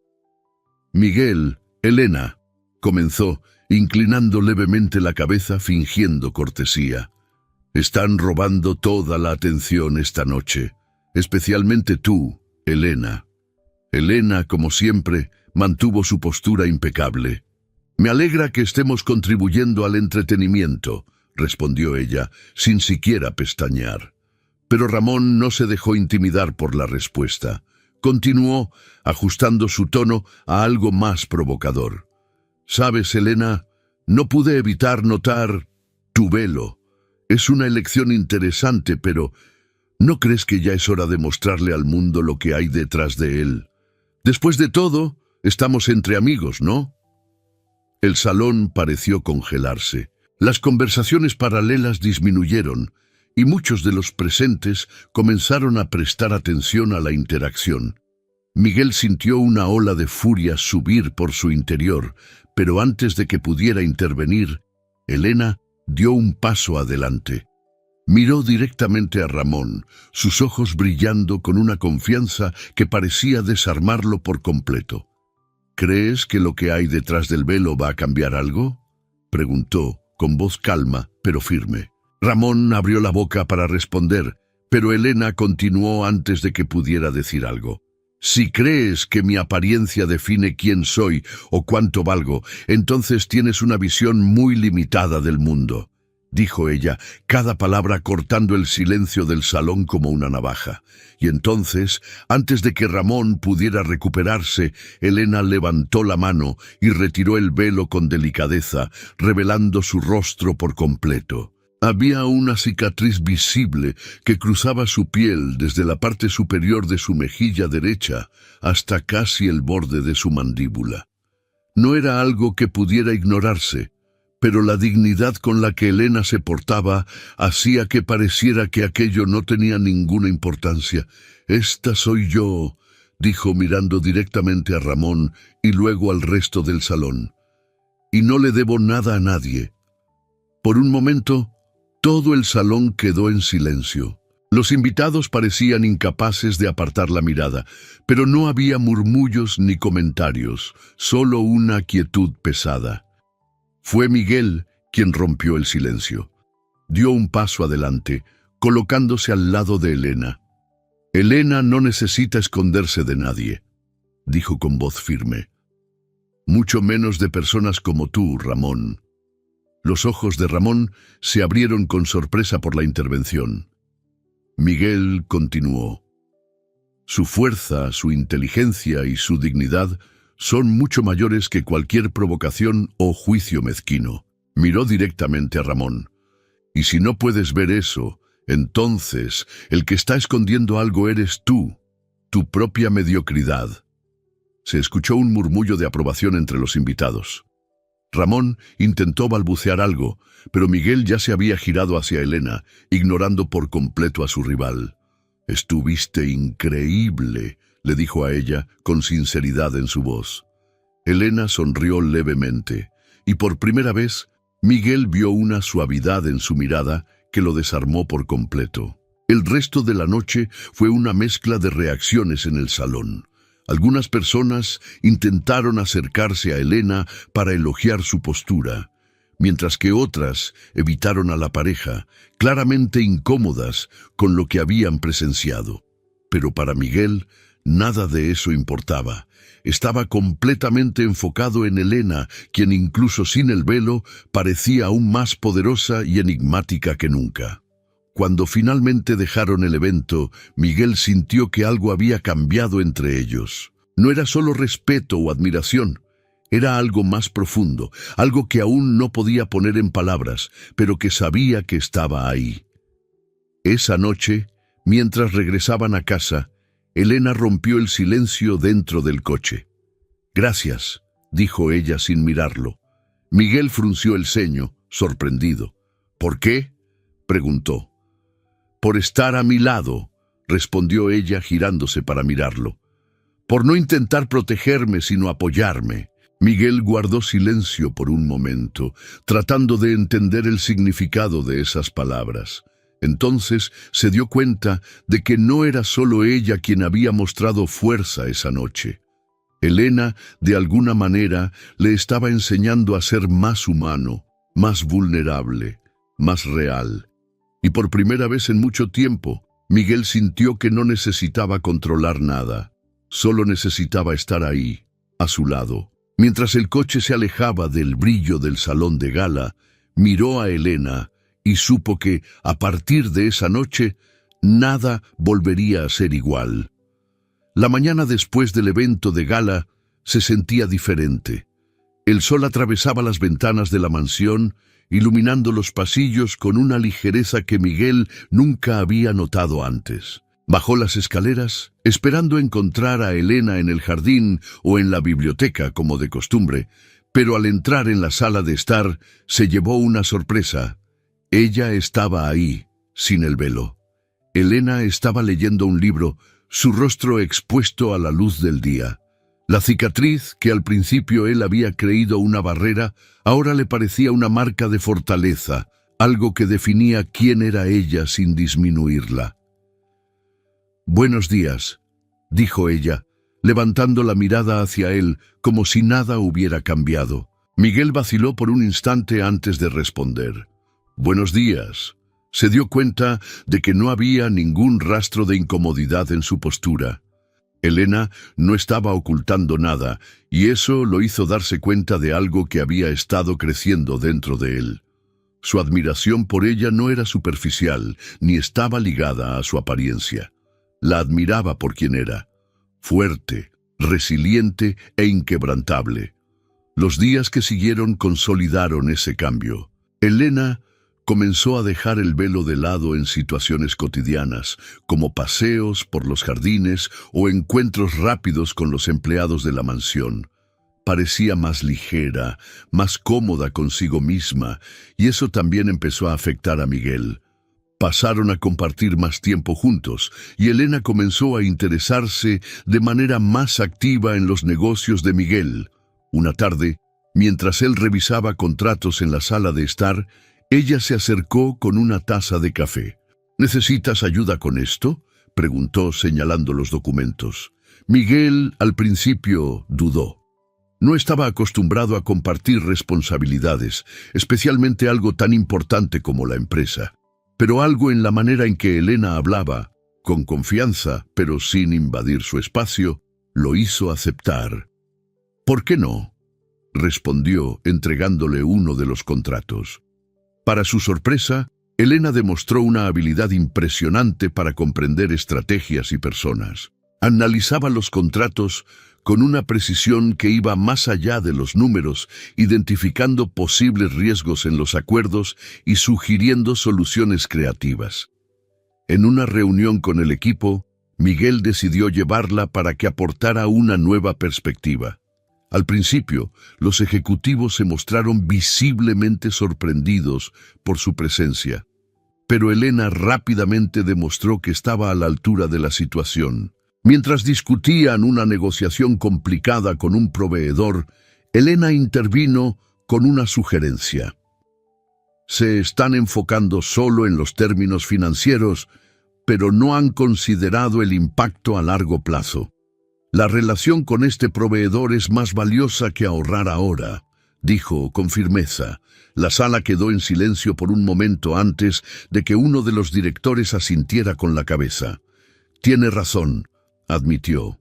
A: «Miguel, Elena», comenzó, inclinando levemente la cabeza fingiendo cortesía. «Están robando toda la atención esta noche, especialmente tú, Elena». Elena, como siempre, mantuvo su postura impecable. «Me alegra que estemos contribuyendo al entretenimiento», respondió ella, sin siquiera pestañear. Pero Ramón no se dejó intimidar por la respuesta. Continuó, ajustando su tono a algo más provocador. «Sabes, Elena, no pude evitar notar tu velo. Es una elección interesante, pero ¿no crees que ya es hora de mostrarle al mundo lo que hay detrás de él? Después de todo, estamos entre amigos, ¿no?» El salón pareció congelarse. Las conversaciones paralelas disminuyeron, y muchos de los presentes comenzaron a prestar atención a la interacción. Miguel sintió una ola de furia subir por su interior, pero antes de que pudiera intervenir, Elena dio un paso adelante. Miró directamente a Ramón, sus ojos brillando con una confianza que parecía desarmarlo por completo. «¿Crees que lo que hay detrás del velo va a cambiar algo?», preguntó, con voz calma pero firme. Ramón abrió la boca para responder, pero Elena continuó antes de que pudiera decir algo. «Si crees que mi apariencia define quién soy o cuánto valgo, entonces tienes una visión muy limitada del mundo», dijo ella, cada palabra cortando el silencio del salón como una navaja. Y entonces, antes de que Ramón pudiera recuperarse, Elena levantó la mano y retiró el velo con delicadeza, revelando su rostro por completo. Había una cicatriz visible que cruzaba su piel desde la parte superior de su mejilla derecha hasta casi el borde de su mandíbula. No era algo que pudiera ignorarse, pero la dignidad con la que Elena se portaba hacía que pareciera que aquello no tenía ninguna importancia. «Esta soy yo», dijo mirando directamente a Ramón y luego al resto del salón. «Y no le debo nada a nadie». Por un momento, todo el salón quedó en silencio. Los invitados parecían incapaces de apartar la mirada, pero no había murmullos ni comentarios, solo una quietud pesada. Fue Miguel quien rompió el silencio. Dio un paso adelante, colocándose al lado de Elena. «Elena no necesita esconderse de nadie», dijo con voz firme. «Mucho menos de personas como tú, Ramón». Los ojos de Ramón se abrieron con sorpresa por la intervención. Miguel continuó. «Su fuerza, su inteligencia y su dignidad son mucho mayores que cualquier provocación o juicio mezquino». Miró directamente a Ramón. «Y si no puedes ver eso, entonces el que está escondiendo algo eres tú, tu propia mediocridad». Se escuchó un murmullo de aprobación entre los invitados. Ramón intentó balbucear algo, pero Miguel ya se había girado hacia Elena, ignorando por completo a su rival. «Estuviste increíble», le dijo a ella, con sinceridad en su voz. Elena sonrió levemente, y por primera vez, Miguel vio una suavidad en su mirada que lo desarmó por completo. El resto de la noche fue una mezcla de reacciones en el salón. Algunas personas intentaron acercarse a Elena para elogiar su postura, mientras que otras evitaron a la pareja, claramente incómodas con lo que habían presenciado. Pero para Miguel, nada de eso importaba. Estaba completamente enfocado en Elena, quien incluso sin el velo parecía aún más poderosa y enigmática que nunca. Cuando finalmente dejaron el evento, Miguel sintió que algo había cambiado entre ellos. No era solo respeto o admiración, era algo más profundo, algo que aún no podía poner en palabras, pero que sabía que estaba ahí. Esa noche, mientras regresaban a casa, Elena rompió el silencio dentro del coche. «Gracias», dijo ella sin mirarlo. Miguel frunció el ceño, sorprendido. «¿Por qué?», preguntó. «Por estar a mi lado», respondió ella girándose para mirarlo. «Por no intentar protegerme, sino apoyarme». Miguel guardó silencio por un momento, tratando de entender el significado de esas palabras. Entonces se dio cuenta de que no era solo ella quien había mostrado fuerza esa noche. Elena, de alguna manera, le estaba enseñando a ser más humano, más vulnerable, más real. Y por primera vez en mucho tiempo, Miguel sintió que no necesitaba controlar nada. Solo necesitaba estar ahí, a su lado. Mientras el coche se alejaba del brillo del salón de gala, miró a Elena y supo que, a partir de esa noche, nada volvería a ser igual. La mañana después del evento de gala se sentía diferente. El sol atravesaba las ventanas de la mansión, iluminando los pasillos con una ligereza que Miguel nunca había notado antes. Bajó las escaleras, esperando encontrar a Elena en el jardín o en la biblioteca, como de costumbre, pero al entrar en la sala de estar, se llevó una sorpresa. Ella estaba ahí, sin el velo. Elena estaba leyendo un libro, su rostro expuesto a la luz del día. La cicatriz, que al principio él había creído una barrera, ahora le parecía una marca de fortaleza, algo que definía quién era ella sin disminuirla. «Buenos días», dijo ella, levantando la mirada hacia él como si nada hubiera cambiado. Miguel vaciló por un instante antes de responder. «Buenos días». Se dio cuenta de que no había ningún rastro de incomodidad en su postura. Elena no estaba ocultando nada, y eso lo hizo darse cuenta de algo que había estado creciendo dentro de él. Su admiración por ella no era superficial, ni estaba ligada a su apariencia. La admiraba por quien era, fuerte, resiliente e inquebrantable. Los días que siguieron consolidaron ese cambio. Elena comenzó a dejar el velo de lado en situaciones cotidianas, como paseos por los jardines o encuentros rápidos con los empleados de la mansión. Parecía más ligera, más cómoda consigo misma, y eso también empezó a afectar a Miguel. Pasaron a compartir más tiempo juntos, y Elena comenzó a interesarse de manera más activa en los negocios de Miguel. Una tarde, mientras él revisaba contratos en la sala de estar, ella se acercó con una taza de café. «¿Necesitas ayuda con esto?», preguntó señalando los documentos. Miguel al principio dudó. No estaba acostumbrado a compartir responsabilidades, especialmente algo tan importante como la empresa. Pero algo en la manera en que Elena hablaba, con confianza, pero sin invadir su espacio, lo hizo aceptar. «¿Por qué no?», respondió, entregándole uno de los contratos. Para su sorpresa, Elena demostró una habilidad impresionante para comprender estrategias y personas. Analizaba los contratos con una precisión que iba más allá de los números, identificando posibles riesgos en los acuerdos y sugiriendo soluciones creativas. En una reunión con el equipo, Miguel decidió llevarla para que aportara una nueva perspectiva. Al principio, los ejecutivos se mostraron visiblemente sorprendidos por su presencia, pero Elena rápidamente demostró que estaba a la altura de la situación. Mientras discutían una negociación complicada con un proveedor, Elena intervino con una sugerencia. Se están enfocando solo en los términos financieros, pero no han considerado el impacto a largo plazo. La relación con este proveedor es más valiosa que ahorrar ahora, dijo con firmeza. La sala quedó en silencio por un momento antes de que uno de los directores asintiera con la cabeza. Tiene razón, admitió.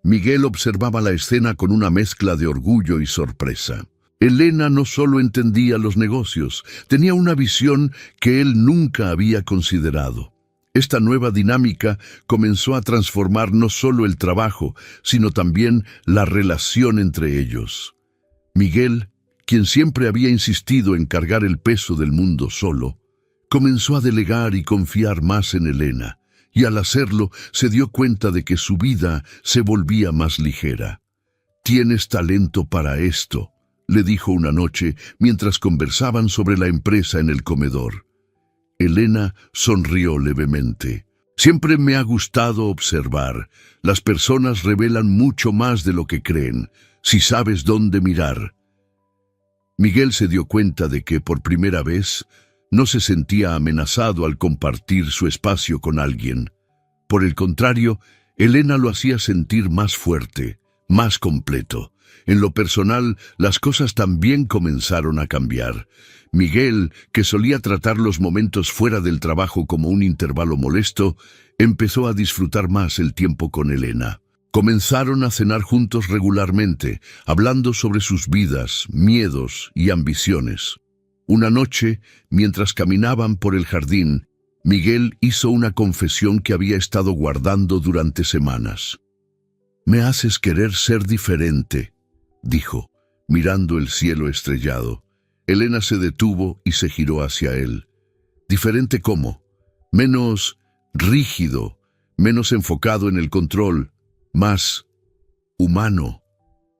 A: Miguel observaba la escena con una mezcla de orgullo y sorpresa. Elena no solo entendía los negocios, tenía una visión que él nunca había considerado. Esta nueva dinámica comenzó a transformar no solo el trabajo, sino también la relación entre ellos. Miguel, quien siempre había insistido en cargar el peso del mundo solo, comenzó a delegar y confiar más en Elena, y al hacerlo se dio cuenta de que su vida se volvía más ligera. «Tienes talento para esto», le dijo una noche mientras conversaban sobre la empresa en el comedor. Elena sonrió levemente. «Siempre me ha gustado observar. Las personas revelan mucho más de lo que creen, si sabes dónde mirar». Miguel se dio cuenta de que, por primera vez, no se sentía amenazado al compartir su espacio con alguien. Por el contrario, Elena lo hacía sentir más fuerte, más completo. En lo personal, las cosas también comenzaron a cambiar. Miguel, que solía tratar los momentos fuera del trabajo como un intervalo molesto, empezó a disfrutar más el tiempo con Elena. Comenzaron a cenar juntos regularmente, hablando sobre sus vidas, miedos y ambiciones. Una noche, mientras caminaban por el jardín, Miguel hizo una confesión que había estado guardando durante semanas. «Me haces querer ser diferente», dijo, mirando el cielo estrellado. Elena se detuvo y se giró hacia él. «¿Diferente cómo?» «Menos rígido, menos enfocado en el control, más humano»,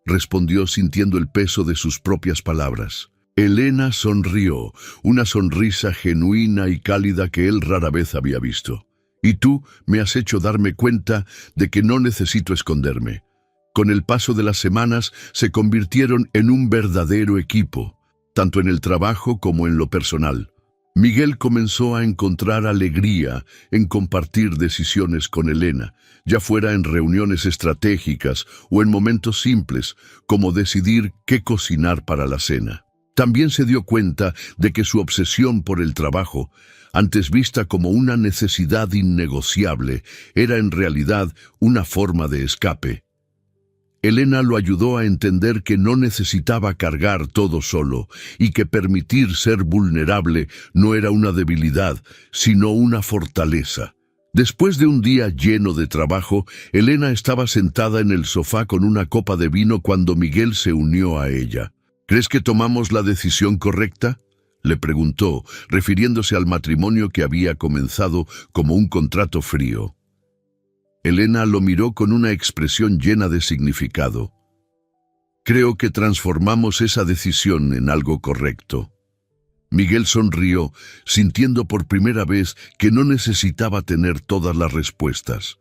A: respondió sintiendo el peso de sus propias palabras. Elena sonrió, una sonrisa genuina y cálida que él rara vez había visto. «Y tú me has hecho darme cuenta de que no necesito esconderme». Con el paso de las semanas se convirtieron en un verdadero equipo, tanto en el trabajo como en lo personal. Miguel comenzó a encontrar alegría en compartir decisiones con Elena, ya fuera en reuniones estratégicas o en momentos simples, como decidir qué cocinar para la cena. También se dio cuenta de que su obsesión por el trabajo, antes vista como una necesidad innegociable, era en realidad una forma de escape. Elena lo ayudó a entender que no necesitaba cargar todo solo y que permitir ser vulnerable no era una debilidad, sino una fortaleza. Después de un día lleno de trabajo, Elena estaba sentada en el sofá con una copa de vino cuando Miguel se unió a ella. «¿Crees que tomamos la decisión correcta?», le preguntó, refiriéndose al matrimonio que había comenzado como un contrato frío. Elena lo miró con una expresión llena de significado. «Creo que transformamos esa decisión en algo correcto». Miguel sonrió, sintiendo por primera vez que no necesitaba tener todas las respuestas,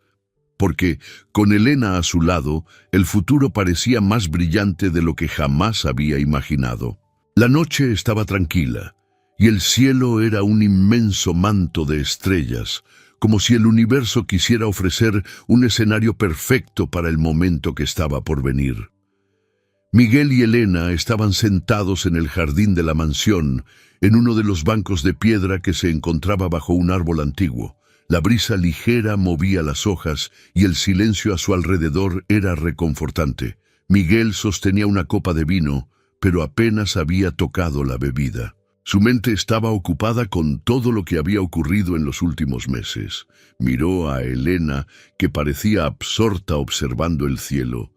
A: porque, con Elena a su lado, el futuro parecía más brillante de lo que jamás había imaginado. La noche estaba tranquila, y el cielo era un inmenso manto de estrellas, como si el universo quisiera ofrecer un escenario perfecto para el momento que estaba por venir. Miguel y Elena estaban sentados en el jardín de la mansión, en uno de los bancos de piedra que se encontraba bajo un árbol antiguo. La brisa ligera movía las hojas y el silencio a su alrededor era reconfortante. Miguel sostenía una copa de vino, pero apenas había tocado la bebida. Su mente estaba ocupada con todo lo que había ocurrido en los últimos meses. Miró a Elena, que parecía absorta observando el cielo,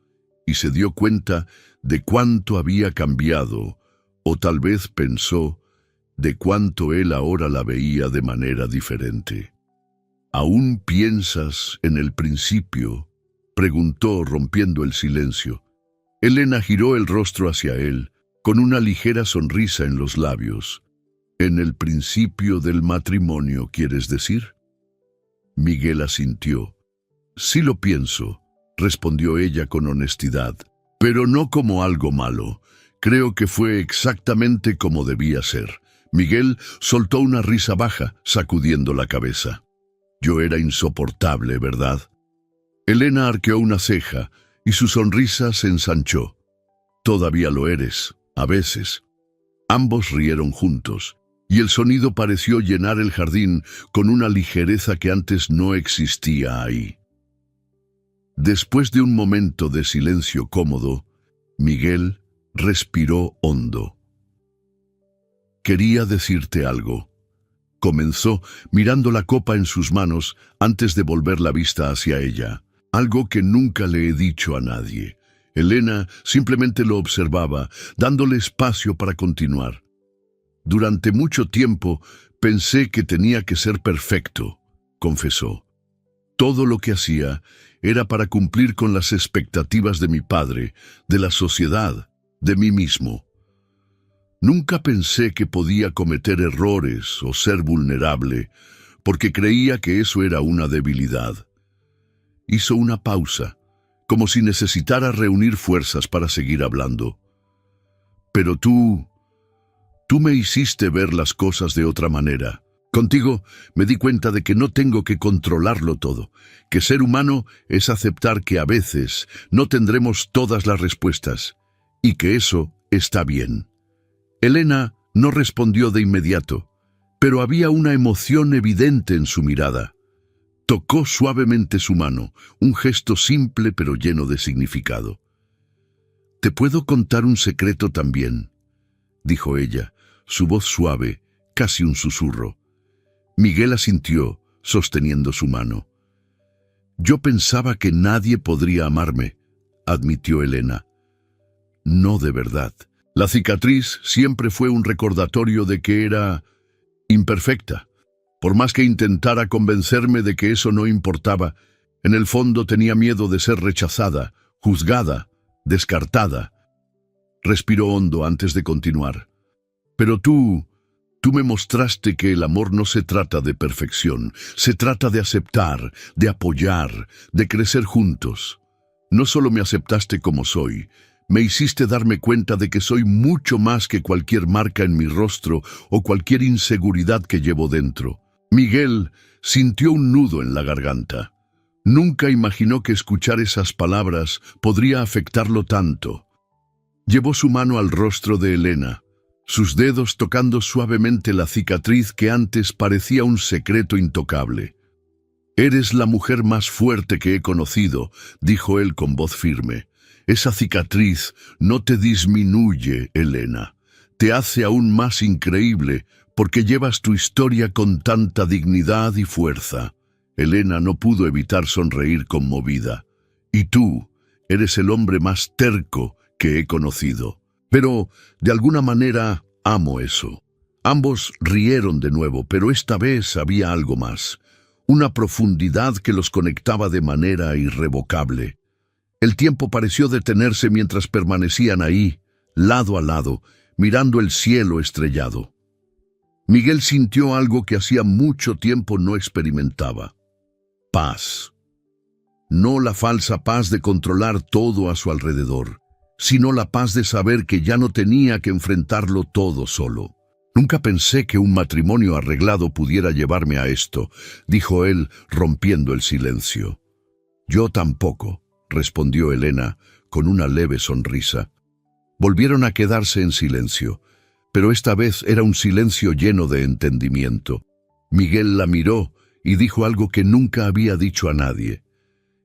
A: y se dio cuenta de cuánto había cambiado, o tal vez pensó de cuánto él ahora la veía de manera diferente. ¿Aún piensas en el principio?, preguntó, rompiendo el silencio. Elena giró el rostro hacia él, con una ligera sonrisa en los labios. «¿En el principio del matrimonio, quieres decir?». Miguel asintió. «Sí lo pienso», respondió ella con honestidad, «pero no como algo malo. Creo que fue exactamente como debía ser». Miguel soltó una risa baja, sacudiendo la cabeza. «Yo era insoportable, ¿verdad?». Elena arqueó una ceja y su sonrisa se ensanchó. «Todavía lo eres, a veces». Ambos rieron juntos, y el sonido pareció llenar el jardín con una ligereza que antes no existía ahí. Después de un momento de silencio cómodo, Miguel respiró hondo. «Quería decirte algo», comenzó, mirando la copa en sus manos antes de volver la vista hacia ella. «Algo que nunca le he dicho a nadie». Elena simplemente lo observaba, dándole espacio para continuar. «Durante mucho tiempo pensé que tenía que ser perfecto», confesó. «Todo lo que hacía era para cumplir con las expectativas de mi padre, de la sociedad, de mí mismo. Nunca pensé que podía cometer errores o ser vulnerable, porque creía que eso era una debilidad». Hizo una pausa, como si necesitara reunir fuerzas para seguir hablando. «Pero tú me hiciste ver las cosas de otra manera. Contigo me di cuenta de que no tengo que controlarlo todo, que ser humano es aceptar que a veces no tendremos todas las respuestas, y que eso está bien». Elena no respondió de inmediato, pero había una emoción evidente en su mirada. Tocó suavemente su mano, un gesto simple pero lleno de significado. «Te puedo contar un secreto también», dijo ella, su voz suave, casi un susurro. Miguel asintió, sosteniendo su mano. «Yo pensaba que nadie podría amarme», admitió Elena. «No de verdad. La cicatriz siempre fue un recordatorio de que era imperfecta. Por más que intentara convencerme de que eso no importaba, en el fondo tenía miedo de ser rechazada, juzgada, descartada». Respiró hondo antes de continuar. «Pero tú me mostraste que el amor no se trata de perfección, se trata de aceptar, de apoyar, de crecer juntos. No solo me aceptaste como soy, me hiciste darme cuenta de que soy mucho más que cualquier marca en mi rostro o cualquier inseguridad que llevo dentro». Miguel sintió un nudo en la garganta. Nunca imaginó que escuchar esas palabras podría afectarlo tanto. Llevó su mano al rostro de Elena, sus dedos tocando suavemente la cicatriz que antes parecía un secreto intocable. «Eres la mujer más fuerte que he conocido», dijo él con voz firme. «Esa cicatriz no te disminuye, Elena. Te hace aún más increíble, porque llevas tu historia con tanta dignidad y fuerza». Elena no pudo evitar sonreír conmovida. «Y tú eres el hombre más terco que he conocido. Pero, de alguna manera, amo eso». Ambos rieron de nuevo, pero esta vez había algo más. Una profundidad que los conectaba de manera irrevocable. El tiempo pareció detenerse mientras permanecían ahí, lado a lado, mirando el cielo estrellado. Miguel sintió algo que hacía mucho tiempo no experimentaba. Paz. No la falsa paz de controlar todo a su alrededor, sino la paz de saber que ya no tenía que enfrentarlo todo solo. «Nunca pensé que un matrimonio arreglado pudiera llevarme a esto», dijo él, rompiendo el silencio. «Yo tampoco», respondió Elena, con una leve sonrisa. Volvieron a quedarse en silencio, pero esta vez era un silencio lleno de entendimiento. Miguel la miró y dijo algo que nunca había dicho a nadie.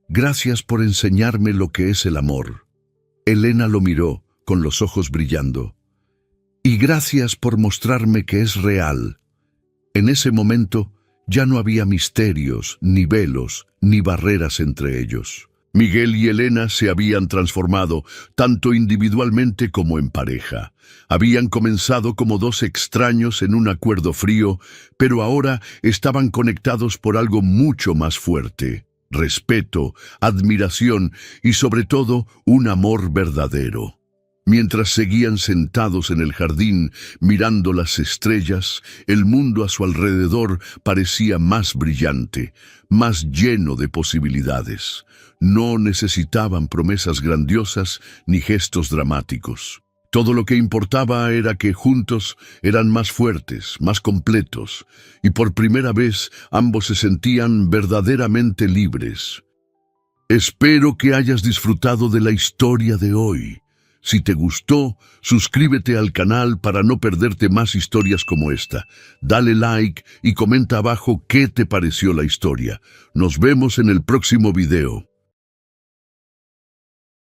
A: «Gracias por enseñarme lo que es el amor». Elena lo miró, con los ojos brillando. «Y gracias por mostrarme que es real». En ese momento ya no había misterios, ni velos, ni barreras entre ellos. Miguel y Elena se habían transformado, tanto individualmente como en pareja. Habían comenzado como dos extraños en un acuerdo frío, pero ahora estaban conectados por algo mucho más fuerte: respeto, admiración y sobre todo un amor verdadero. Mientras seguían sentados en el jardín mirando las estrellas, el mundo a su alrededor parecía más brillante, más lleno de posibilidades. No necesitaban promesas grandiosas ni gestos dramáticos. Todo lo que importaba era que juntos eran más fuertes, más completos, y por primera vez ambos se sentían verdaderamente libres. Espero que hayas disfrutado de la historia de hoy. Si te gustó, suscríbete al canal para no perderte más historias como esta. Dale like y comenta abajo qué te pareció la historia. Nos vemos en el próximo video.